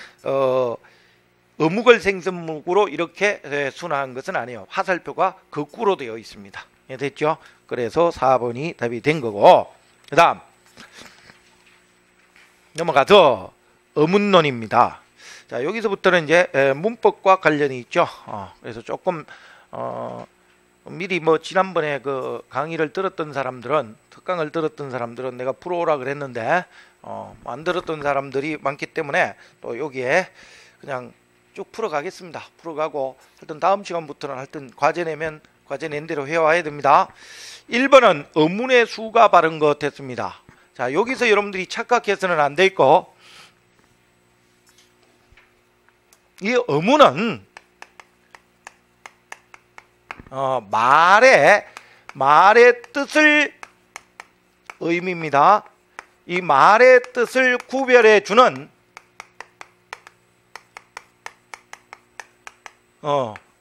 어묵을 생선묵으로 이렇게 순화한 것은 아니에요. 화살표가 거꾸로 되어 있습니다. 됐죠? 그래서 4번이 답이 된 거고, 그 다음 넘어가서 어문론입니다. 자, 여기서부터는 이제 문법과 관련이 있죠. 그래서 조금 미리 뭐 지난번에 그 강의를 들었던 사람들은, 특강을 들었던 사람들은 내가 풀어오라 그랬는데 안 들었던 사람들이 많기 때문에 또 여기에 그냥 쭉 풀어가겠습니다. 풀어가고 하여튼 다음 시간부터는 하여튼 과제 내면 과제 낸 대로 해와야 됩니다. 1번은 어문의 수가 바른 것 했습니다. 자, 여기서 여러분들이 착각해서는 안 될 거, 이 어문은 말의 뜻을 의미입니다. 이 말의 뜻을 구별해 주는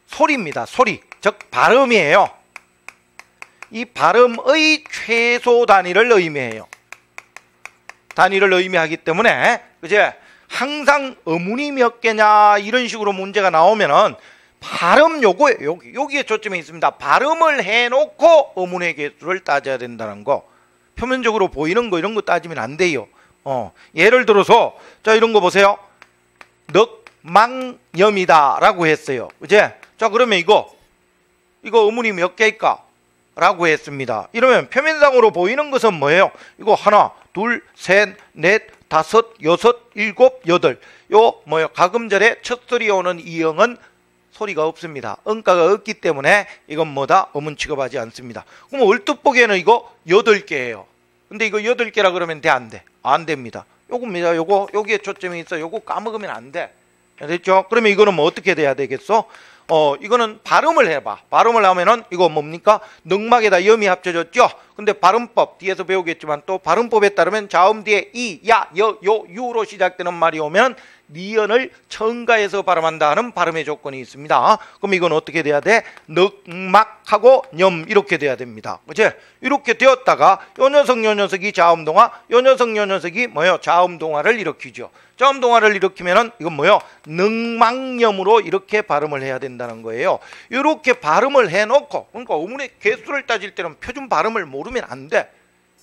소리입니다. 소리, 즉 발음이에요. 이 발음의 최소 단위를 의미해요. 단위를 의미하기 때문에 이제 항상 어문이 몇 개냐 이런 식으로 문제가 나오면은 발음 여기에 초점이 있습니다. 발음을 해놓고 어문의 개수를 따져야 된다는 거. 표면적으로 보이는 거 이런 거 따지면 안 돼요. 예를 들어서 자 이런 거 보세요. 넉망염이다 라고 했어요. 그제? 자 그러면 이거 어문이 몇 개일까? 라고 했습니다. 이러면 표면상으로 보이는 것은 뭐예요? 이거 하나, 둘, 셋, 넷, 다섯, 여섯, 일곱, 여덟. 요 뭐예요? 가금절에 첫 소리 오는 이형은 소리가 없습니다. 음가가 없기 때문에 이건 뭐다? 어문 취급하지 않습니다. 그럼 얼뜻 보기에는 이거 8개예요. 근데 이거 8개라 그러면 돼? 안 돼? 안 됩니다. 요겁니다. 여기에 초점이 있어. 요거 까먹으면 안 돼. 됐죠? 그러면 이거는 뭐 어떻게 돼야 되겠어? 이거는 발음을 해봐. 발음을 하면은 이거 뭡니까? 넉막에다 염이 합쳐졌죠? 근데 발음법 뒤에서 배우겠지만 또 발음법에 따르면 자음 뒤에 이, 야, 여, 요, 유로 시작되는 말이 오면 니은을 첨가해서 발음한다 하는 발음의 조건이 있습니다. 그럼 이건 어떻게 돼야 돼? 넉막하고 염 이렇게 돼야 됩니다. 그치? 이렇게 되었다가 요 녀석이 자음동화, 요 녀석이 뭐예요? 자음동화를 일으키죠. 자음동화를 일으키면은 이건 뭐예요? 넉막염으로 이렇게 발음을 해야 된다는 거예요. 이렇게 발음을 해놓고 그러니까 어문의 개수를 따질 때는 표준 발음을 모르면 안 돼.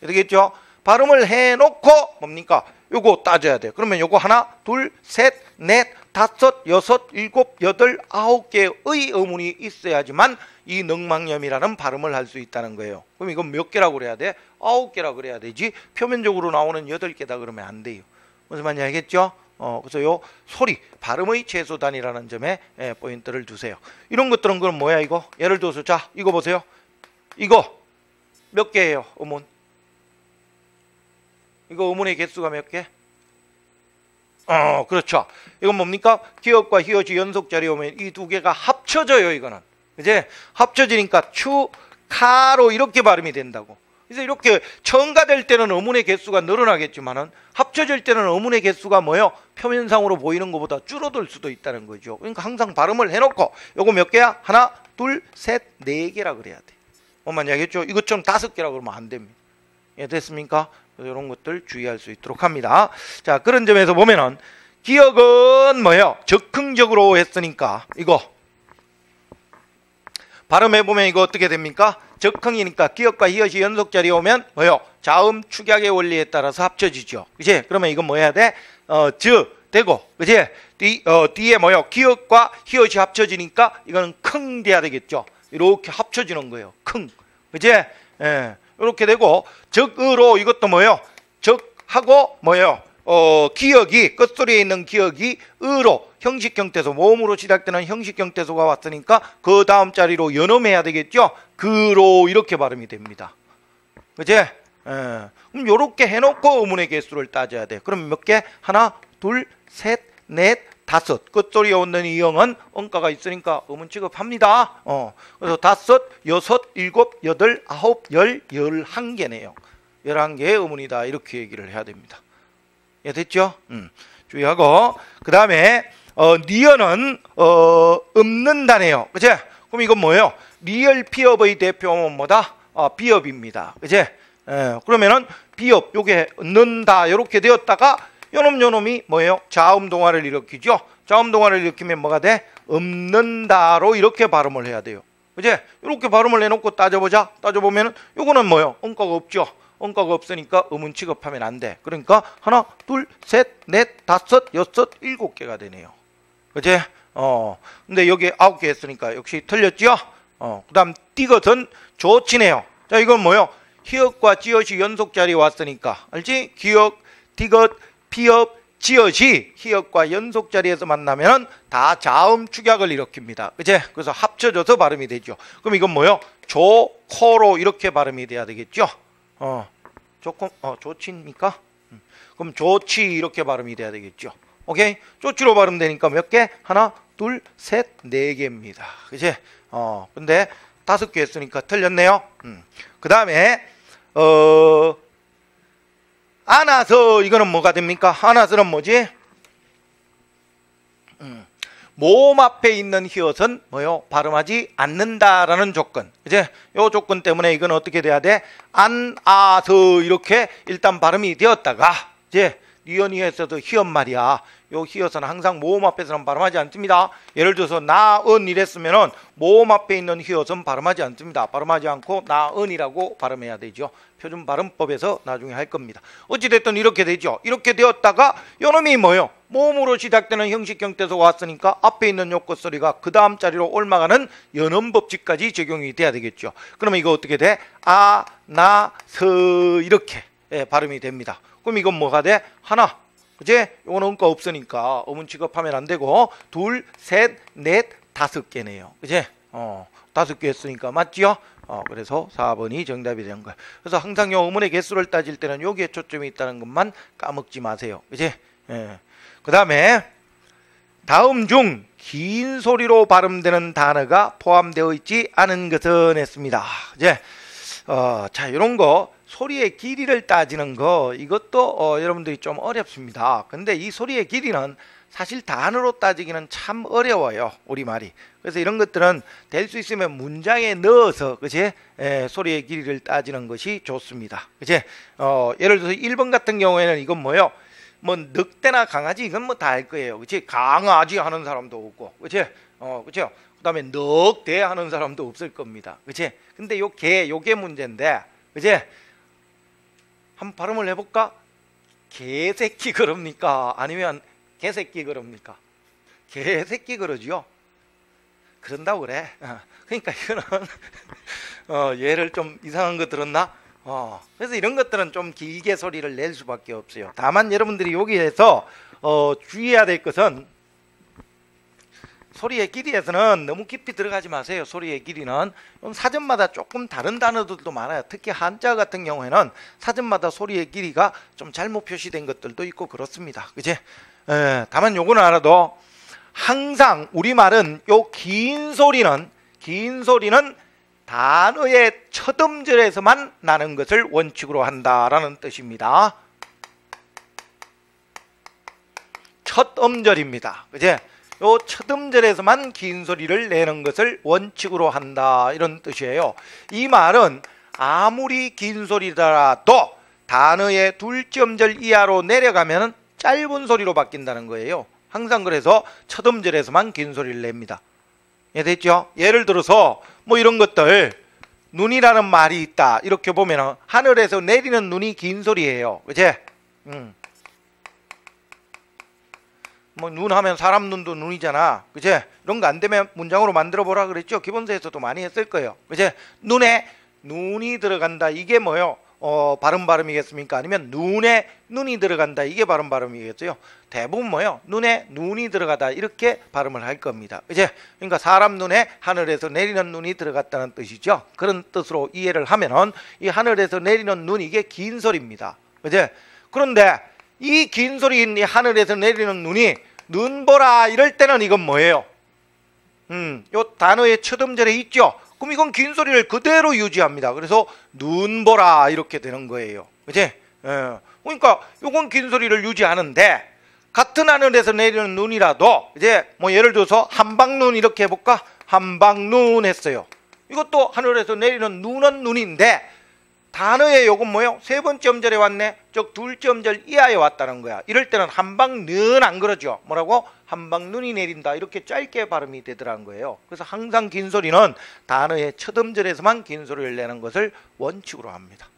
되겠죠? 발음을 해놓고 뭡니까? 요거 따져야 돼. 그러면 요거 하나, 둘, 셋, 넷, 다섯, 여섯, 일곱, 여덟, 9개의 어문이 있어야지만 이 넉막염이라는 발음을 할 수 있다는 거예요. 그럼 이건 몇 개라고 그래야 돼? 9개라고 그래야 되지. 표면적으로 나오는 8개다 그러면 안 돼요. 무슨 말인지 알겠죠? 그래서 요 소리, 발음의 최소단이라는 점에 포인트를 두세요. 이런 것들은 그럼 뭐야 이거? 예를 들어서 자 이거 보세요. 이거 몇 개예요? 어문. 이거 어문의 개수가 몇 개? 그렇죠. 이건 뭡니까? 기역과 히읗이 연속자리 오면 이 두 개가 합쳐져요. 이거는. 이제 합쳐지니까 추카로 이렇게 발음이 된다고. 그래서 이렇게 첨가될 때는 어문의 개수가 늘어나겠지만은 합쳐질 때는 어문의 개수가 뭐예요? 표면상으로 보이는 것보다 줄어들 수도 있다는 거죠. 그러니까 항상 발음을 해놓고 요거 몇 개야? 하나, 둘, 셋, 4개라 그래야 돼. 뭔 알겠죠? 이것처럼 5개라 그러면 안 됩니다. 예, 됐습니까? 이런 것들 주의할 수 있도록 합니다. 자, 그런 점에서 보면은 기역은 뭐예요? 적흥적으로 했으니까 이거 발음해보면 이거 어떻게 됩니까? 적흥이니까 기역과 히읗이 연속자리 오면 뭐예요? 자음 축약의 원리에 따라서 합쳐지죠. 그치? 그러면 이건 뭐 해야 돼? 되고, 그치? 뒤에 뭐예요? 기역과 히읗이 합쳐지니까 이거는 킁 돼야 되겠죠? 이렇게 합쳐지는 거예요. 킁. 그치? 예. 이렇게 되고, 적으로 이것도 뭐예요? 적하고 뭐예요? 기역이, 끝소리에 있는 기역이 으로 형식형태소, 모음으로 시작되는 형식형태소가 왔으니까 그 다음 자리로 연음해야 되겠죠? 그로 이렇게 발음이 됩니다. 그치? 그럼 요렇게 해놓고 어문의 개수를 따져야 돼. 그럼 몇 개? 하나, 둘, 셋, 넷, 다섯. 끝소리에 오는 이형은 음가가 있으니까 어문 취급합니다. 그래서 다섯, 여섯, 일곱, 여덟, 9, 10, 11개네요. 11개의 어문이다. 이렇게 얘기를 해야 됩니다. 예, 됐죠? 주의하고. 그 다음에 니은은 없는다네요. 그치? 그럼 이건 뭐예요? 리얼 피업의 대표는 뭐다? 비업입니다. 그치? 그러면은 비업 요게 넣는다 이렇게 되었다가 요놈이 뭐예요? 자음 동화를 일으키죠. 자음 동화를 일으키면 뭐가 돼? 없는다로 이렇게 발음을 해야 돼요. 그치? 이렇게 발음을 해놓고 따져보자. 따져보면은 요거는 뭐예요? 음가가 없죠. 음가가 없으니까 어문 취급하면 안 돼. 그러니까 하나, 둘, 셋, 넷, 다섯, 여섯, 7개가 되네요. 그치? 근데 여기 9개 했으니까 역시 틀렸죠? 그 다음 띠것은 조치네요. 자, 이건 뭐예요? 히읗과 지읒이 연속자리에 왔으니까 알지? 기역, 디귿, 피읍, 지읒이 히읗과 연속자리에서 만나면 다 자음 축약을 일으킵니다. 그치? 그래서 합쳐져서 발음이 되죠. 그럼 이건 뭐예요? 조코로 이렇게 발음이 돼야 되겠죠? 조치입니까? 그럼 조치 이렇게 발음이 돼야 되겠죠. 오케이? 조치로 발음되니까 몇 개? 하나, 둘, 셋, 4개입니다. 그치? 근데 5개 했으니까 틀렸네요. 그 다음에, 안아서, 이거는 뭐가 됩니까? 안아서는 뭐지? 모음 앞에 있는 히읗은 뭐요? 발음하지 않는다라는 조건. 이제 요 조건 때문에 이건 어떻게 돼야 돼? 안아서 이렇게 일단 발음이 되었다가 이제 니은이에서도 히읗 말이야. 요 히읗은 항상 모음 앞에서는 발음하지 않습니다. 예를 들어서 나은 이랬으면은 모음 앞에 있는 히읗은 발음하지 않습니다. 발음하지 않고 나은이라고 발음해야 되죠. 표준 발음법에서 나중에 할 겁니다. 어찌됐든 이렇게 되죠. 이렇게 되었다가 요놈이 뭐요? 모음으로 시작되는 형식 형태에서 왔으니까 앞에 있는 요 끝소리가 그 다음 자리로 옮아가는 연음 법칙까지 적용이 돼야 되겠죠. 그러면 이거 어떻게 돼? 아, 나, 서 이렇게 발음이 됩니다. 그럼 이건 뭐가 돼? 하나. 그지? 이건 음가 없으니까 음은 취급하면 안 되고 둘, 셋, 넷, 다섯 개네요. 그지? 다섯 개 했으니까 맞지요? 그래서 4번이 정답이 되는 거예요. 그래서 항상 요 음원의 개수를 따질 때는 여기에 초점이 있다는 것만 까먹지 마세요. 그지? 그 다음에 다음 중 긴 소리로 발음되는 단어가 포함되어 있지 않은 것은 했습니다. 이제 자, 이런 거 소리의 길이를 따지는 거 이것도 여러분들이 좀 어렵습니다. 근데 이 소리의 길이는 사실 단어로 따지기는 참 어려워요. 우리말이. 그래서 이런 것들은 될 수 있으면 문장에 넣어서 그치? 소리의 길이를 따지는 것이 좋습니다. 그치? 예를 들어서 1번 같은 경우에는 이건 뭐요? 뭐 늑대나 강아지 이건 뭐 다 알 거예요. 그치? 강아지 하는 사람도 없고. 그치? 그쵸? 그 다음에 늑대 하는 사람도 없을 겁니다. 그치? 근데 요게 문제인데. 그치? 한번 발음을 해볼까? 개새끼 그럽니까? 아니면 개새끼 그럽니까? 개새끼 그러지요. 그런다고 그래. 그러니까 이거는 얘를 좀 이상한 거 들었나? 그래서 이런 것들은 좀 길게 소리를 낼 수밖에 없어요. 다만 여러분들이 여기에서 주의해야 될 것은 소리의 길이에서는 너무 깊이 들어가지 마세요. 소리의 길이는 사전마다 조금 다른 단어들도 많아요. 특히 한자 같은 경우에는 사전마다 소리의 길이가 좀 잘못 표시된 것들도 있고 그렇습니다. 그치? 다만 요거는 알아도 항상 우리말은 요 긴 소리는 단어의 첫 음절에서만 나는 것을 원칙으로 한다라는 뜻입니다. 첫 음절입니다. 그치? 요 첫 음절에서만 긴 소리를 내는 것을 원칙으로 한다 이런 뜻이에요. 이 말은 아무리 긴 소리더라도 단어의 둘째 음절 이하로 내려가면 짧은 소리로 바뀐다는 거예요. 항상 그래서 첫 음절에서만 긴 소리를 냅니다. 됐죠? 예를 들어서 뭐 이런 것들 눈이라는 말이 있다 이렇게 보면 하늘에서 내리는 눈이 긴 소리예요. 그치? 뭐 눈 하면 사람 눈도 눈이잖아. 그치? 이런 거 안 되면 문장으로 만들어 보라 그랬죠? 기본서에서도 많이 했을 거예요. 그치? 눈에 눈이 들어간다. 이게 뭐요? 발음이겠습니까? 아니면 눈에 눈이 들어간다. 이게 발음이겠어요? 대부분 뭐요? 눈에 눈이 들어가다. 이렇게 발음을 할 겁니다. 그치? 그러니까 사람 눈에 하늘에서 내리는 눈이 들어갔다는 뜻이죠. 그런 뜻으로 이해를 하면은 이 하늘에서 내리는 눈 이게 긴 소리입니다. 그치? 그런데 이 긴 소리인 이 하늘에서 내리는 눈이 눈 보라 이럴 때는 이건 뭐예요? 요 단어의 첫 음절에 있죠? 그럼 이건 긴 소리를 그대로 유지합니다. 그래서 눈 보라 이렇게 되는 거예요. 그치? 그러니까 요건 긴 소리를 유지하는데 같은 하늘에서 내리는 눈이라도 이제 뭐 예를 들어서 한방눈 이렇게 해볼까? 한방눈 했어요. 이것도 하늘에서 내리는 눈은 눈인데 단어의 요건 뭐예요? 세 번째 음절에 왔네. 즉 둘째 음절 이하에 왔다는 거야. 이럴 때는 한방눈 안 그러죠. 뭐라고? 한방눈이 내린다. 이렇게 짧게 발음이 되더라는 거예요. 그래서 항상 긴 소리는 단어의 첫 음절에서만 긴 소리를 내는 것을 원칙으로 합니다.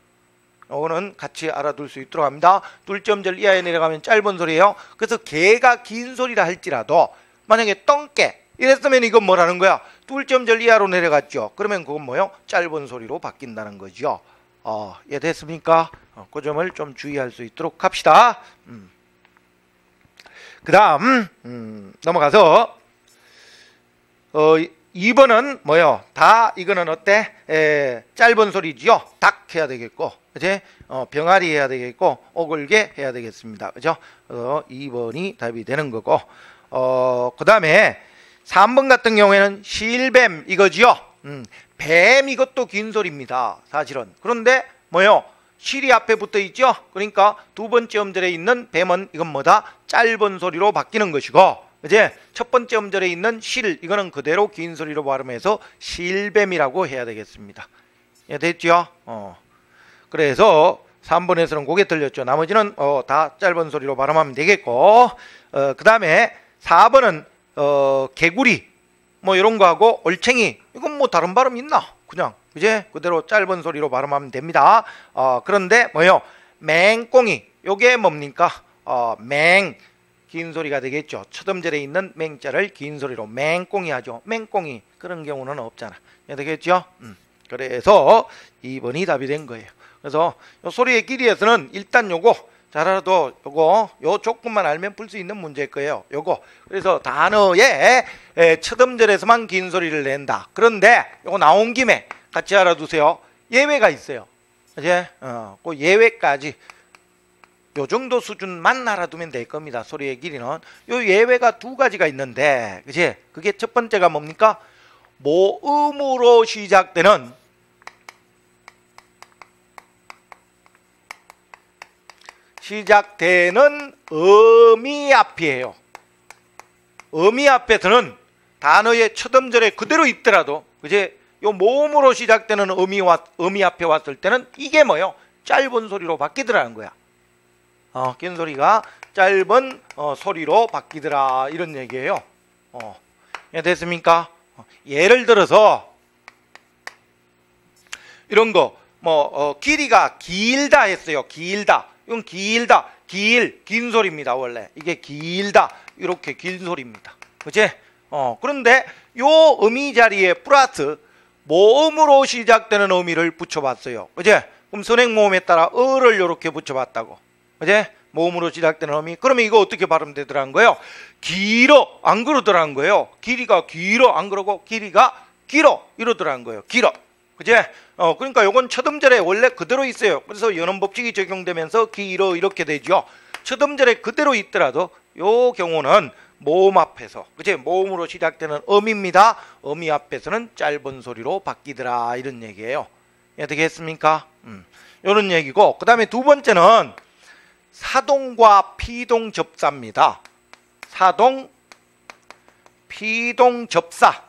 이거는 같이 알아둘 수 있도록 합니다. 둘째 음절 이하에 내려가면 짧은 소리예요. 그래서 개가 긴 소리라 할지라도 만약에 똥개 이랬으면 이건 뭐라는 거야? 둘째 음절 이하로 내려갔죠. 그러면 그건 뭐예요? 짧은 소리로 바뀐다는 거죠. 이해됐습니까? 그 점을 좀 주의할 수 있도록 합시다. 그 다음 넘어가서 2번은 뭐요? 다 이거는 어때? 짧은 소리지요. 닭 해야 되겠고, 그치? 병아리 해야 되겠고, 오글게 해야 되겠습니다. 그죠? 2번이 답이 되는 거고, 그 다음에 3번 같은 경우에는 실뱀 이거지요. 뱀 이것도 긴 소리입니다. 사실은. 그런데 뭐요? 실이 앞에 붙어 있죠. 그러니까 두 번째 음절에 있는 뱀은 이건 뭐다? 짧은 소리로 바뀌는 것이고, 이제 첫 번째 음절에 있는 실 이거는 그대로 긴 소리로 발음해서 실뱀이라고 해야 되겠습니다. 됐죠? 그래서 3번에서는 고개 들렸죠. 나머지는 다 짧은 소리로 발음하면 되겠고, 그 다음에 4번은 개구리 뭐 이런 거 하고 올챙이, 이건 뭐 다른 발음 있나? 그냥 그제 그대로 짧은 소리로 발음하면 됩니다. 그런데 뭐요? 맹꽁이, 요게 뭡니까? 긴 소리가 되겠죠. 첫 음절에 있는 맹자를 긴 소리로 맹꽁이 하죠. 맹꽁이, 그런 경우는 없잖아. 되겠죠? 그래서 2번이 답이 된 거예요. 그래서 요 소리의 길이에서는 일단 요거 잘 알아도 요 조건만 알면 풀 수 있는 문제일 거예요. 요거. 그래서 단어의 첫 음절에서만 긴 소리를 낸다. 그런데 요거 나온 김에 같이 알아두세요. 예외가 있어요. 이제 그 예외까지 요 정도 수준만 알아두면 될 겁니다. 소리의 길이는. 요 예외가 두 가지가 있는데, 그치? 그게 첫 번째가 뭡니까? 모음으로 시작되는 어미 앞이에요. 어미 앞에서는 단어의 첫 음절에 그대로 있더라도, 그치? 요 모음으로 시작되는 어미 앞에 왔을 때는 이게 뭐요? 짧은 소리로 바뀌더라는 거야. 긴 소리가 짧은 소리로 바뀌더라, 이런 얘기예요. 됐습니까? 예를 들어서 이런 거 길이가 길다 했어요. 길다. 이건 길다. 긴 소리입니다. 원래 이게 길다, 이렇게 긴 소리입니다. 그치? 그런데 요 음이 자리에 플러스 모음으로 시작되는 어미를 붙여봤어요. 그치? 그럼 선행모음에 따라 어를 이렇게 붙여봤다고. 그치? 모음으로 시작되는 어미. 그러면 이거 어떻게 발음되더라는 거예요? 길어, 안 그러더라는 거예요. 길이가 길어, 안 그러고 길이가 길어, 이러더라는 거예요. 길어. 그치? 그러니까 요건 첫 음절에 원래 그대로 있어요. 그래서 연음 법칙이 적용되면서 길어, 이렇게 되죠. 첫 음절에 그대로 있더라도 요 경우는 모음 앞에서, 그치? 모음으로 시작되는 어미입니다. 어미 앞에서는 짧은 소리로 바뀌더라, 이런 얘기예요. 되겠습니까? 요런 얘기고, 그 다음에 두 번째는 사동과 피동 접사입니다. 사동, 피동 접사.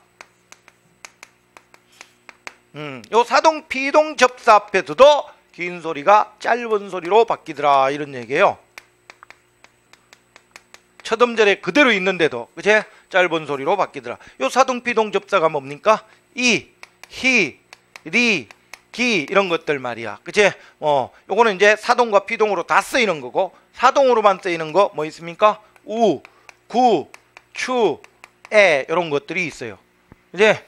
요 사동, 피동 접사 앞에서도 긴 소리가 짧은 소리로 바뀌더라, 이런 얘기예요. 첫 음절에 그대로 있는데도, 그치? 짧은 소리로 바뀌더라. 요 사동, 피동 접사가 뭡니까? 이, 히, 리, 기, 이런 것들 말이야. 그치? 요거는 이제 사동과 피동으로 다 쓰이는 거고, 사동으로만 쓰이는 거 뭐 있습니까? 우, 구, 추, 에, 이런 것들이 있어요. 이제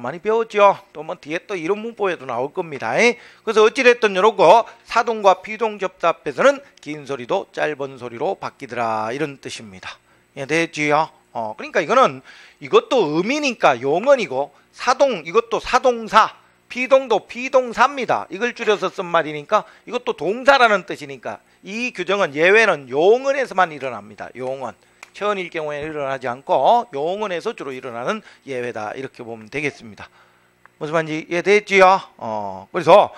많이 배웠죠? 또 뭐 뒤에 또 이런 문법에도 나올 겁니다. 그래서 어찌됐든 요러고 사동과 피동 접사 앞에서는 긴 소리도 짧은 소리로 바뀌더라, 이런 뜻입니다. 됐지요? 그러니까 이것도 음이니까 용언이고, 사동, 이것도 사동사, 피동도 피동사입니다. 이걸 줄여서 쓴 말이니까 이것도 동사라는 뜻이니까 이 규정은, 예외는 용언에서만 일어납니다. 용언. 천일 경우에는 일어나지 않고 용언에서 주로 일어나는 예외다, 이렇게 보면 되겠습니다. 무슨 말인지 이해됐지요? 그래서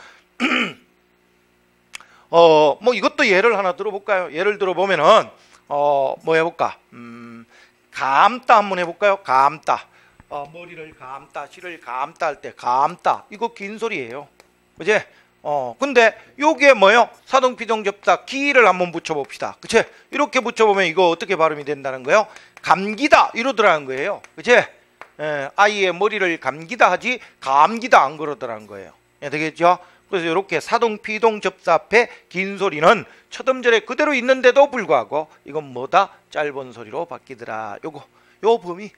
뭐 이것도 예를 하나 들어볼까요? 예를 들어보면은 뭐 해볼까? 감따 한번 해볼까요? 감따. 머리를 감따, 실을 감따 할 때 감따, 이거 긴 소리예요. 그치? 근데 요게 뭐요? 사동, 피동 접사, 기를 한번 붙여봅시다. 그치? 이렇게 붙여보면 이거 어떻게 발음이 된다는 거예요? 감기다, 이러더라는 거예요. 그치? 아이의 머리를 감기다 하지 감기다 안 그러더라는 거예요. 되겠죠? 그래서 이렇게 사동, 피동 접사 앞에 긴 소리는 첫 음절에 그대로 있는데도 불구하고 이건 뭐다? 짧은 소리로 바뀌더라. 요 범위,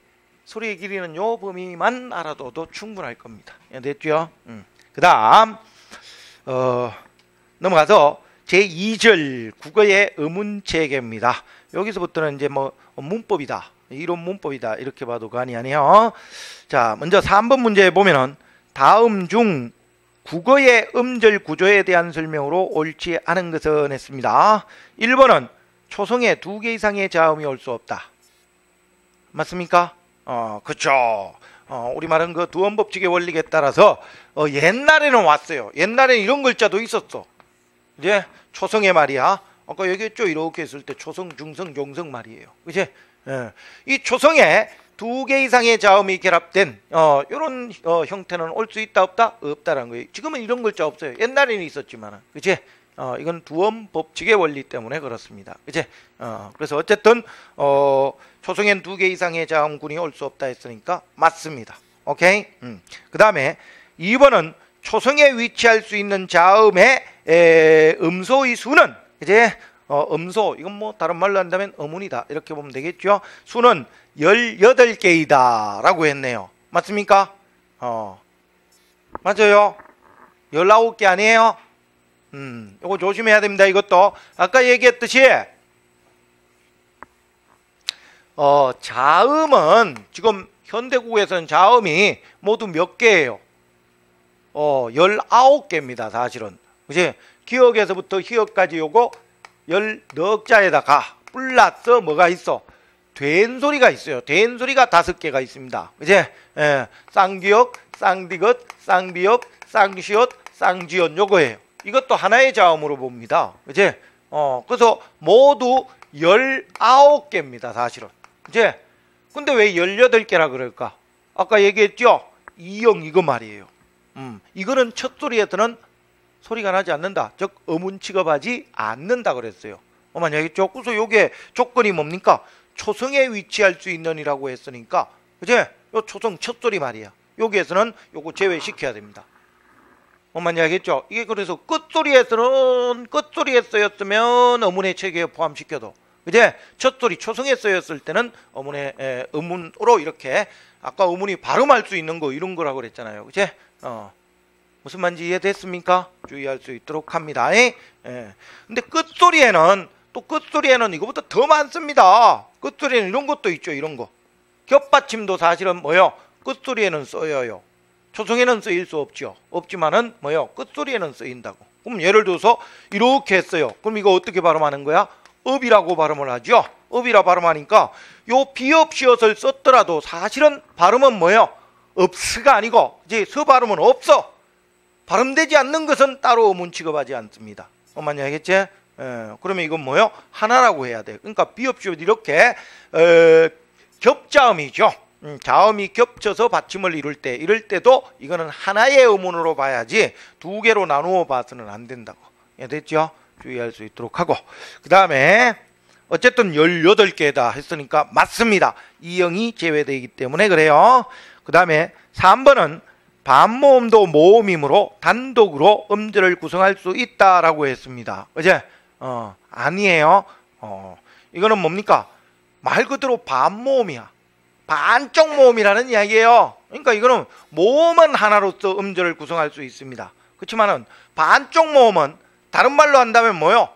소리의 길이는 요 범위만 알아둬도 충분할 겁니다. 됐죠? 그 다음 넘어가서 제2절 국어의 의문체계입니다. 여기서부터는 이제 뭐 문법이다, 이론 문법이다, 이렇게 봐도 과언이 아니에요. 자, 먼저 3번 문제에 보면은 다음 중 국어의 음절 구조에 대한 설명으로 옳지 않은 것은 했습니다. 1번은 초성에 2개 이상의 자음이 올 수 없다. 맞습니까? 그쵸. 우리말은 그 두언법칙의 원리에 따라서 옛날에는 왔어요. 옛날에는 이런 글자도 있었어. 이제 초성의 말이야. 아까 얘기했죠. 이렇게 했을 때 초성, 중성, 종성 말이에요. 그치? 이 초성에 2개 이상의 자음이 결합된 이런 형태는 올 수 있다, 없다? 없다라는 거예요. 지금은 이런 글자 없어요. 옛날에는 있었지만은. 그치? 이건 두음 법칙의 원리 때문에 그렇습니다. 그치? 그래서 어쨌든 초성엔 2개 이상의 자음군이 올 수 없다 했으니까 맞습니다. 오케이? 그 다음에 2번은 초성에 위치할 수 있는 자음의 음소의 수는 이제 음소, 이건 뭐 다른 말로 한다면 어문이다 이렇게 보면 되겠죠. 수는 18개이다 라고 했네요. 맞습니까? 맞아요. 19개 아니에요? 이거 조심해야 됩니다. 이것도 아까 얘기했듯이 자음은 지금 현대국에서는 자음이 모두 몇 개예요? 19개입니다. 사실은. 그치? 기역에서부터 희역까지 요거 14자에다가 플러스 뭐가 있어? 된소리가 있어요. 된소리가 5개가 있습니다. 그치? 쌍기역, 쌍디귿, 쌍비읍, 쌍시옷, 쌍지연 요거예요. 이것도 하나의 자음으로 봅니다. 그치? 그래서 모두 19개입니다. 사실은. 그치? 근데 왜 18개라 그럴까? 아까 얘기했죠? 이형 이거 말이에요. 이거는 첫 소리에서는 소리가 나지 않는다. 즉 어문 취급하지 않는다 그랬어요. 만약이죠. 그래서 요게 조건이 뭡니까? 초성에 위치할 수 있는 이라고 했으니까 그치? 요 초성 첫 소리 말이야. 여기에서는 요거 제외시켜야 됩니다. 만약이죠. 이게 그래서 끝소리에서는 끝소리에 쓰였으면 어문의 체계에 포함시켜도 이제 첫 소리 초성에 쓰였을 때는 어문의 어문으로 이렇게 아까 어문이 발음할 수 있는 거 이런 거라고 그랬잖아요. 그치? 무슨 말인지 이해됐습니까? 주의할 수 있도록 합니다. 근데 끝소리에는 또 끝소리에는 이거보다 더 많습니다. 끝소리에는 이런 것도 있죠. 이런 거. 겹받침도 사실은 뭐요? 끝소리에는 써요. 초성에는 쓰일 수 없죠. 없지만은 뭐요? 끝소리에는 쓰인다고. 그럼 예를 들어서 이렇게 했어요. 그럼 이거 어떻게 발음하는 거야? 업이라고 발음을 하죠. 업이라 발음하니까 요 비읍시옷을 썼더라도 사실은 발음은 뭐예요? 없스가 아니고 이제 서 발음은 없어. 발음되지 않는 것은 따로 어문 취급하지 않습니다. 많이 알겠지? 그러면 이건 뭐예요? 하나라고 해야 돼. 그러니까 비읍시옷 이렇게 겹자음이죠. 자음이 겹쳐서 받침을 이룰 때도 이거는 하나의 어문으로 봐야지 2개로 나누어 봐서는 안 된다고. 됐죠? 주의할 수 있도록 하고 그 다음에 어쨌든 18개다 했으니까 맞습니다. 이형이 제외되기 때문에 그래요. 그 다음에 3번은 반모음도 모음이므로 단독으로 음절을 구성할 수 있다라고 했습니다. 그제? 아니에요. 이거는 뭡니까? 말 그대로 반모음이야. 반쪽 모음이라는 이야기예요. 그러니까 이거는 모음은 하나로서 음절을 구성할 수 있습니다. 그렇지만은 반쪽 모음은 다른 말로 한다면 뭐요?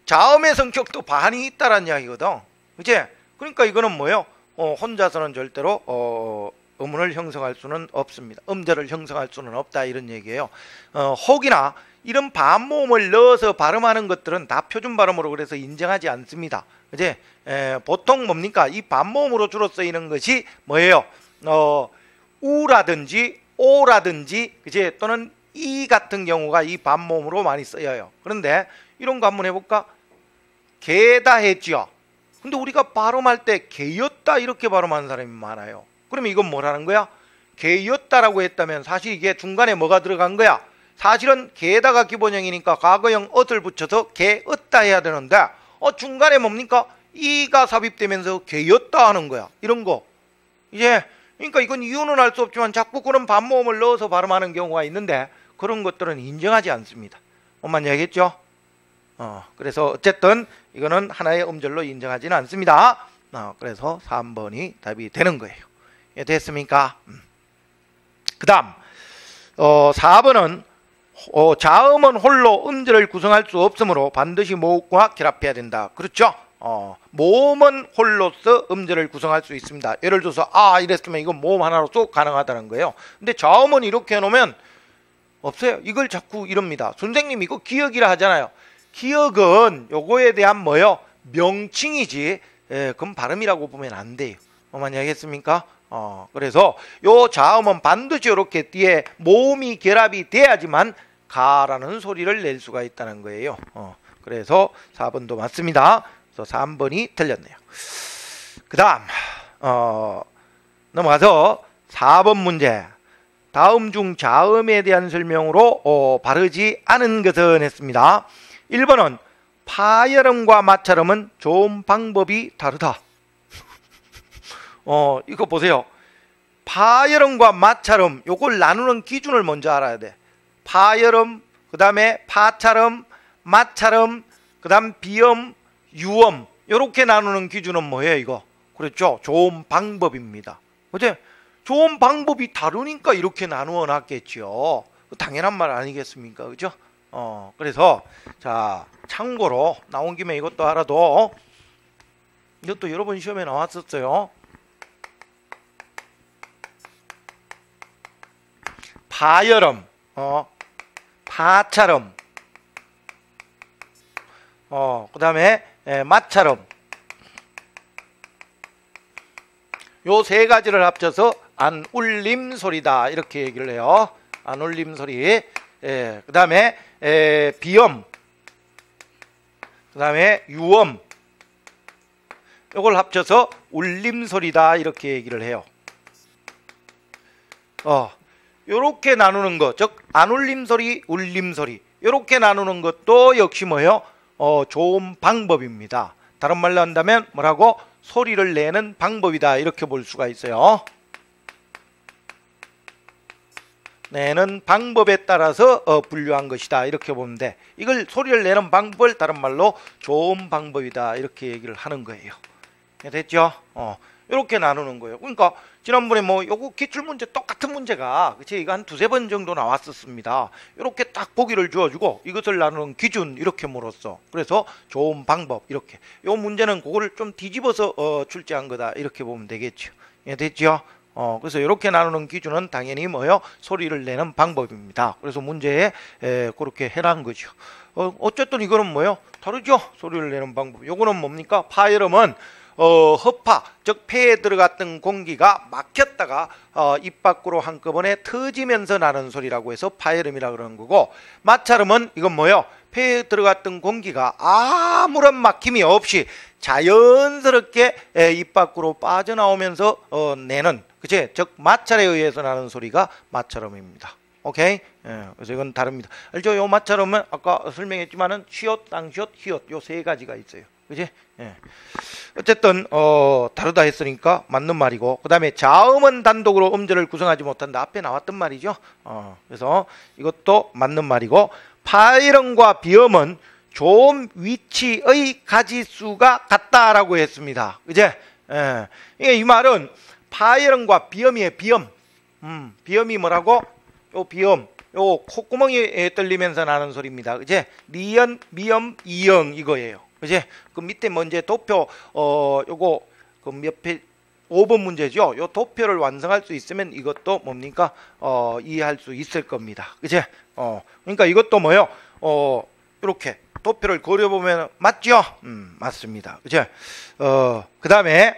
자음의 성격도 반이 있다라는 이야기거든. 그치? 그러니까 이거는 뭐요? 혼자서는 절대로 어문을 형성할 수는 없습니다. 음절을 형성할 수는 없다 이런 얘기예요. 혹이나 이런 반모음을 넣어서 발음하는 것들은 다 표준 발음으로 그래서 인정하지 않습니다. 그치? 보통 뭡니까? 이 반모음으로 주로 쓰이는 것이 뭐예요? 우라든지 오라든지 그치? 또는 이 같은 경우가 이 반모음으로 많이 쓰여요. 그런데 이런 거 한번 해볼까? 개다 했죠. 근데 우리가 발음할 때 개였다 이렇게 발음하는 사람이 많아요. 그러면 이건 뭐라는 거야? 개였다라고 했다면 사실 이게 중간에 뭐가 들어간 거야? 사실은 개다가 기본형이니까 과거형 엇을 붙여서 개었다 해야 되는데 중간에 뭡니까? 이가 삽입되면서 개였다 하는 거야. 이런 거. 이제 그러니까 이건 이유는 알 수 없지만 자꾸 그런 반모음을 넣어서 발음하는 경우가 있는데 그런 것들은 인정하지 않습니다. 엄만 이야기했죠? 그래서 어쨌든 이거는 하나의 음절로 인정하지는 않습니다. 그래서 3번이 답이 되는 거예요. 예, 됐습니까? 그 다음 4번은 자음은 홀로 음절을 구성할 수 없으므로 반드시 모음과 결합해야 된다. 그렇죠? 모음은 홀로서 음절을 구성할 수 있습니다. 예를 들어서 이랬으면 이건 모음 하나로서 가능하다는 거예요. 근데 자음은 이렇게 해놓으면 없어요. 이걸 자꾸 이럽니다. 선생님 이거 기역이라 하잖아요. 기역은 요거에 대한 뭐요? 명칭이지 그건 발음이라고 보면 안 돼요. 많이 알겠습니까? 그래서 요 자음은 반드시 이렇게 뒤에 모음이 결합이 돼야지만 가라는 소리를 낼 수가 있다는 거예요. 그래서 4번도 맞습니다. 그래서 3번이 틀렸네요. 그 다음 넘어가서 4번 문제. 다음 중 자음에 대한 설명으로 바르지 않은 것은 했습니다. 1번은 파열음과 마찰음은 좋은 방법이 다르다. 이거 보세요. 파열음과 마찰음, 요걸 나누는 기준을 먼저 알아야 돼. 파열음, 그 다음에 파찰음, 마찰음, 그 다음 비음, 유음, 요렇게 나누는 기준은 뭐예요, 이거? 그렇죠? 좋은 방법입니다. 그죠? 좋은 방법이 다르니까 이렇게 나누어 놨겠지요. 당연한 말 아니겠습니까? 그죠? 그래서, 자, 참고로, 나온 김에 이것도 알아도, 이것도 여러 번 시험에 나왔었어요. 파열음, 파찰음, 그 다음에 마찰음, 요 세 가지를 합쳐서 안울림 소리다 이렇게 얘기를 해요. 안울림 소리. 그 다음에 비음, 그 다음에 유음, 요걸 합쳐서 울림 소리다 이렇게 얘기를 해요. 요렇게 나누는 것, 즉 안울림 소리, 울림 소리, 요렇게 나누는 것도 역시 뭐예요? 좋은 방법입니다. 다른 말로 한다면 뭐라고? 소리를 내는 방법이다 이렇게 볼 수가 있어요. 내는 방법에 따라서 분류한 것이다 이렇게 보면 돼. 이걸 소리를 내는 방법을 다른 말로 좋은 방법이다 이렇게 얘기를 하는 거예요. 됐죠? 이렇게 나누는 거예요. 그러니까 지난번에 뭐 요거 기출문제 똑같은 문제가 그치 이거 한 두세 번 정도 나왔었습니다. 이렇게 딱 보기를 주어주고 이것을 나누는 기준 이렇게 물었어. 그래서 좋은 방법 이렇게. 요 문제는 그거를 좀 뒤집어서 출제한 거다 이렇게 보면 되겠죠. 됐죠? 그래서 이렇게 나누는 기준은 당연히 뭐요? 소리를 내는 방법입니다. 그래서 문제에 그렇게 해놓은 거죠. 어쨌든 이거는 뭐요? 다르죠? 소리를 내는 방법. 요거는 뭡니까? 파열음은 허파, 즉 폐에 들어갔던 공기가 막혔다가 입 밖으로 한꺼번에 터지면서 나는 소리라고 해서 파열음이라 그러는 거고, 마찰음은 이건 뭐예요? 폐에 들어갔던 공기가 아무런 막힘이 없이 자연스럽게 입 밖으로 빠져나오면서 내는, 그치? 즉 마찰에 의해서 나는 소리가 마찰음입니다. 오케이? 그래서 이건 다릅니다. 알죠? 요 마찰음은 아까 설명했지만은 시옷, 당시옷, 히읗 요 세 가지가 있어요. 그지? 어쨌든 다르다 했으니까 맞는 말이고, 그 다음에 자음은 단독으로 음절을 구성하지 못한다. 앞에 나왔던 말이죠. 그래서 이것도 맞는 말이고, 파열음과 비음은 좋은 위치의 가지수가 같다라고 했습니다. 그제? 이 말은 파열음과 비음이에요. 비음. 비음이 뭐라고? 요 비음. 요 콧구멍이 뚫리면서 나는 소리입니다. 그제? 리연, 미음, 이영 이거예요. 그지? 그 밑에 먼저 도표 요거 그 몇 페이지 5번 문제죠. 요 도표를 완성할 수 있으면 이것도 뭡니까? 이해할 수 있을 겁니다. 그지? 그러니까 이것도 뭐요? 이렇게 도표를 그려보면 맞죠? 맞습니다. 그죠? 그다음에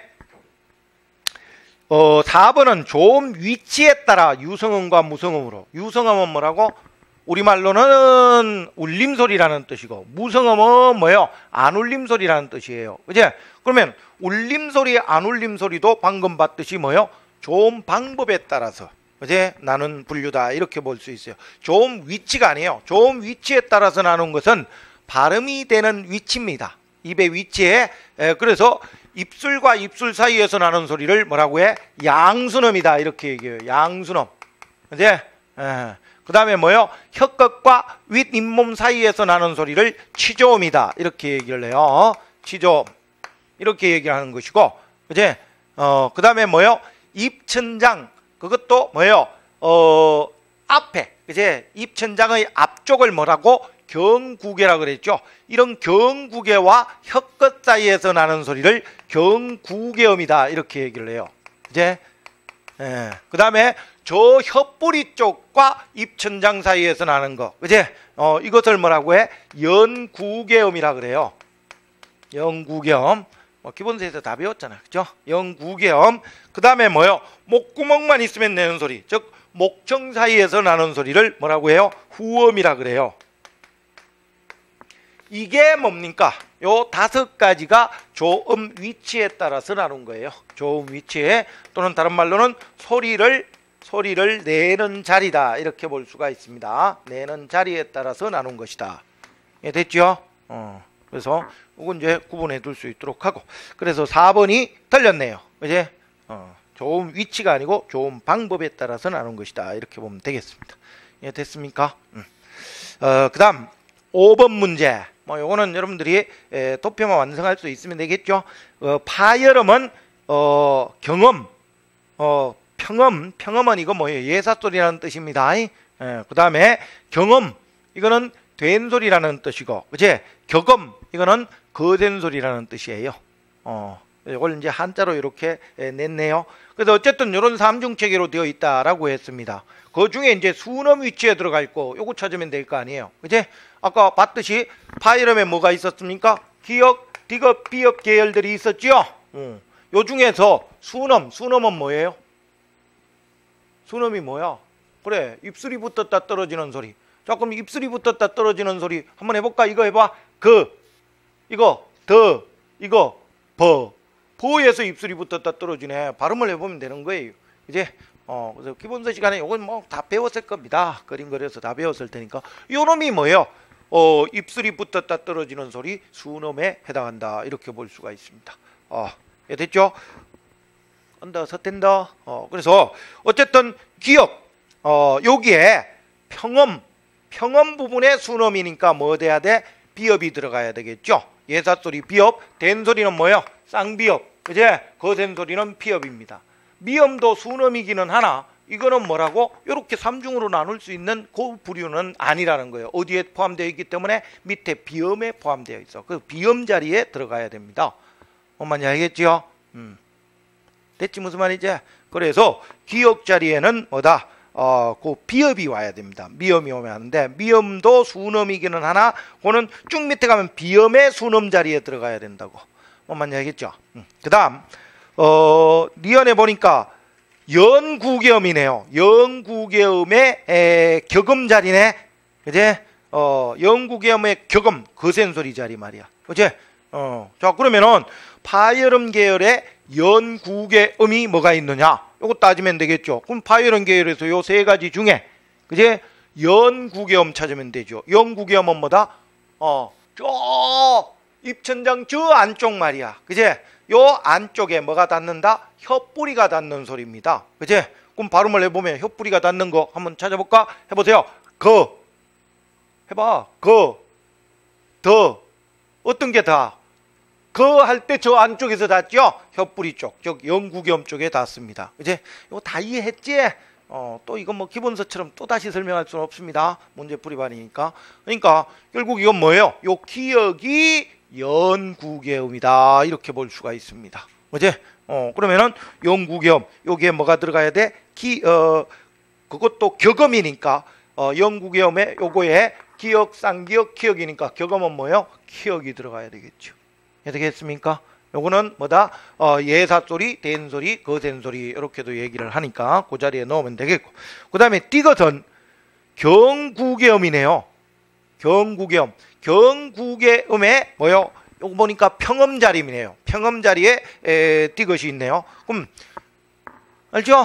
4번은 좋은 위치에 따라 유성음과 무성음으로. 유성음은 뭐라고? 우리말로는 울림소리라는 뜻이고, 무성음은 뭐예요? 안 울림소리라는 뜻이에요. 그제? 그러면 울림소리, 안 울림소리도 방금 봤듯이 뭐예요? 좋은 방법에 따라서, 그제? 나는 분류다 이렇게 볼 수 있어요. 좋은 위치가 아니에요. 좋은 위치에 따라서 나눈 것은 발음이 되는 위치입니다. 입의 위치에. 그래서 입술과 입술 사이에서 나는 소리를 뭐라고 해? 양순음이다 이렇게 얘기해요. 양순음. 그제? 그 다음에 뭐요? 혀끝과 윗잇몸 사이에서 나는 소리를 치조음이다 이렇게 얘기를 해요. 치조음 이렇게 얘기하는 것이고, 그제? 그 다음에 뭐요? 입천장, 그것도 뭐요? 앞에, 그제? 입천장의 앞쪽을 뭐라고? 경구개라 그랬죠. 이런 경구개와 혀끝 사이에서 나는 소리를 경구개음이다 이렇게 얘기를 해요. 그제? 그 다음에 저 혀뿌리 쪽과 입천장 사이에서 나는 거, 그제? 이것을 뭐라고 해? 연구개음이라 그래요. 연구개음. 기본서에서 다 배웠잖아, 그죠? 연구개음. 그 다음에 뭐요? 목구멍만 있으면 내는 소리, 즉 목청 사이에서 나는 소리를 뭐라고 해요? 후음이라 그래요. 이게 뭡니까? 요 5가지가 조음 위치에 따라서 나눈 거예요. 조음 위치에, 또는 다른 말로는 소리를 내는 자리다 이렇게 볼 수가 있습니다. 내는 자리에 따라서 나눈 것이다. 예, 됐죠? 그래서 이건 이제 구분해 둘 수 있도록 하고, 그래서 4번이 틀렸네요. 그지? 좋은 위치가 아니고 좋은 방법에 따라서 나눈 것이다. 이렇게 보면 되겠습니다. 예, 됐습니까? 그 다음 5번 문제. 뭐 요거는 여러분들이 도표만 완성할 수 있으면 되겠죠. 파열음은 경음, 평음은 이거 뭐예요? 예사소리라는 뜻입니다. 그 다음에 경음, 이거는 된 소리라는 뜻이고, 그치? 격음, 이거는 거된 소리라는 뜻이에요. 이걸 이제 한자로 이렇게 냈네요. 그래서 어쨌든 이런 삼중체계로 되어 있다라고 했습니다. 그 중에 이제 순음 위치에 들어가 있고, 요거 찾으면 될 거 아니에요. 그치? 아까 봤듯이 파열음에 뭐가 있었습니까? 기역, 디귿, 비읍 계열들이 있었죠? 요 중에서 순음은 뭐예요? 순음이 뭐야? 그래, 입술이 붙었다 떨어지는 소리. 자, 그럼 입술이 붙었다 떨어지는 소리 한번 해볼까? 이거 해봐. 이거, 이거, 버에서 입술이 붙었다 떨어지네. 발음을 해보면 되는 거예요. 이제, 그래서 기본서 시간에 이건 뭐 다 배웠을 겁니다. 그림 그려서 다 배웠을 테니까. 요 놈이 뭐예요? 입술이 붙었다 떨어지는 소리, 순음에 해당한다. 이렇게 볼 수가 있습니다. 예, 됐죠? 서텐더. 그래서 어쨌든 기억, 여기에 평음 부분에 순음이니까 뭐 돼야 돼? 비읍이 들어가야 되겠죠. 예사소리 비읍, 된 소리는 뭐예요? 쌍비읍. 그제? 거센 소리는 피읍입니다. 미음도 순음이기는 하나, 이거는 뭐라고? 이렇게 3중으로 나눌 수 있는 그 부류는 아니라는 거예요. 어디에 포함되어 있기 때문에 밑에 비음에 포함되어 있어. 그 비음 자리에 들어가야 됩니다. 뭔지 알겠지요? 됐지 무슨 말이지? 그래서 기역 자리에는 뭐다? 그 비읍이 와야 됩니다. 미음이 오면 하는데, 미음도 순음이기는 하나, 그거는 쭉 밑에 가면 비음의 순음 자리에 들어가야 된다고. 뭔지 알겠죠? 그 다음, 리언에 보니까 연구계음이네요. 연구계음의 격음 자리네. 그제? 연구계음의 격음, 거센 소리 자리 말이야. 그제? 자, 그러면은 파열음 계열의 연구계음이 뭐가 있느냐? 요거 따지면 되겠죠. 그럼 파열음 계열에서 요 세 가지 중에, 그제? 연구계음 찾으면 되죠. 연구계음은 뭐다? 저 입천장 저 안쪽 말이야. 그제? 요 안쪽에 뭐가 닿는다? 혓뿌리가 닿는 소리입니다. 그제? 그럼 발음을 해보면 혓뿌리가 닿는 거 한번 찾아볼까? 해보세요. 해봐. 어떤 게 닿아? 할 때 저 안쪽에서 닿죠? 혓뿌리 쪽, 즉 연구계음 쪽에 닿습니다. 그제? 이거 다 이해했지? 또 이건 뭐 기본서처럼 또 다시 설명할 수는 없습니다. 문제풀이반이니까. 그러니까 결국 이건 뭐예요? 요 기역이 연구계음이다. 이렇게 볼 수가 있습니다. 그제? 그러면은 연구계음, 여기에 뭐가 들어가야 돼? 그것도 격음이니까 연구계음에 요거에 기역, 쌍기역, 기역이니까 격음은 뭐예요? 기역이 들어가야 되겠죠. 되겠습니까? 요거는 뭐다? 예사소리, 된소리, 거센소리 이렇게도 얘기를 하니까 그 자리에 넣으면 되겠고, 그 다음에 디귿은 경구계음이네요. 경구계음에 뭐요? 요거 보니까 평음 자리이네요. 평음 자리에 디귿이 있네요. 그럼 알죠?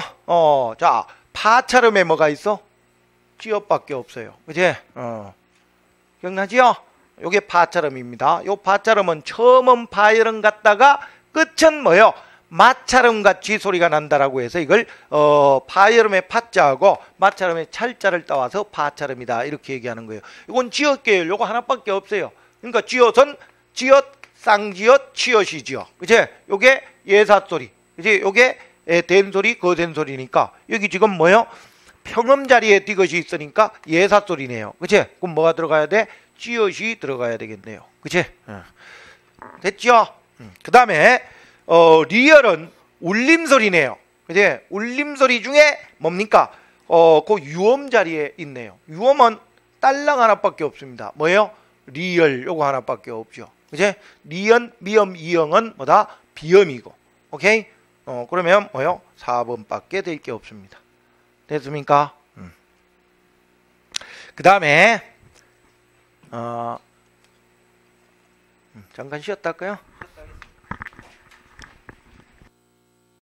자, 파찰음에 뭐가 있어? 지읒밖에 없어요. 그제? 기억나지요? 요게 파찰음입니다. 요 파찰음은 처음은 파열음 같다가 끝은 뭐요? 마찰음 같이 소리가 난다라고 해서 이걸 파열음의 파자하고 마찰음의 찰자를 따와서 파찰음이다 이렇게 얘기하는 거예요. 이건 지읒계열 요거 하나밖에 없어요. 그러니까 지읒은 지읒, 쌍지읒, 치읒이지요. 그치? 요게 예사소리. 그치? 요게 된소리, 거센소리니까 여기 지금 뭐요? 평음 자리에 디귿이 있으니까 예사소리네요. 그치? 그럼 뭐가 들어가야 돼? 지읒이 들어가야 되겠네요. 그치? 됐죠? 그 다음에 리얼은 울림소리네요. 그치? 울림소리 중에 뭡니까? 그 유음 자리에 있네요. 유음은 딸랑 하나밖에 없습니다. 뭐예요? 리얼 요거 하나밖에 없죠. 그치? 리언, 미음, 이영은 뭐다? 비음이고. 오케이? 그러면 뭐요? 4번밖에 될 게 없습니다. 됐습니까? 그 다음에 잠깐 쉬었다 할까요?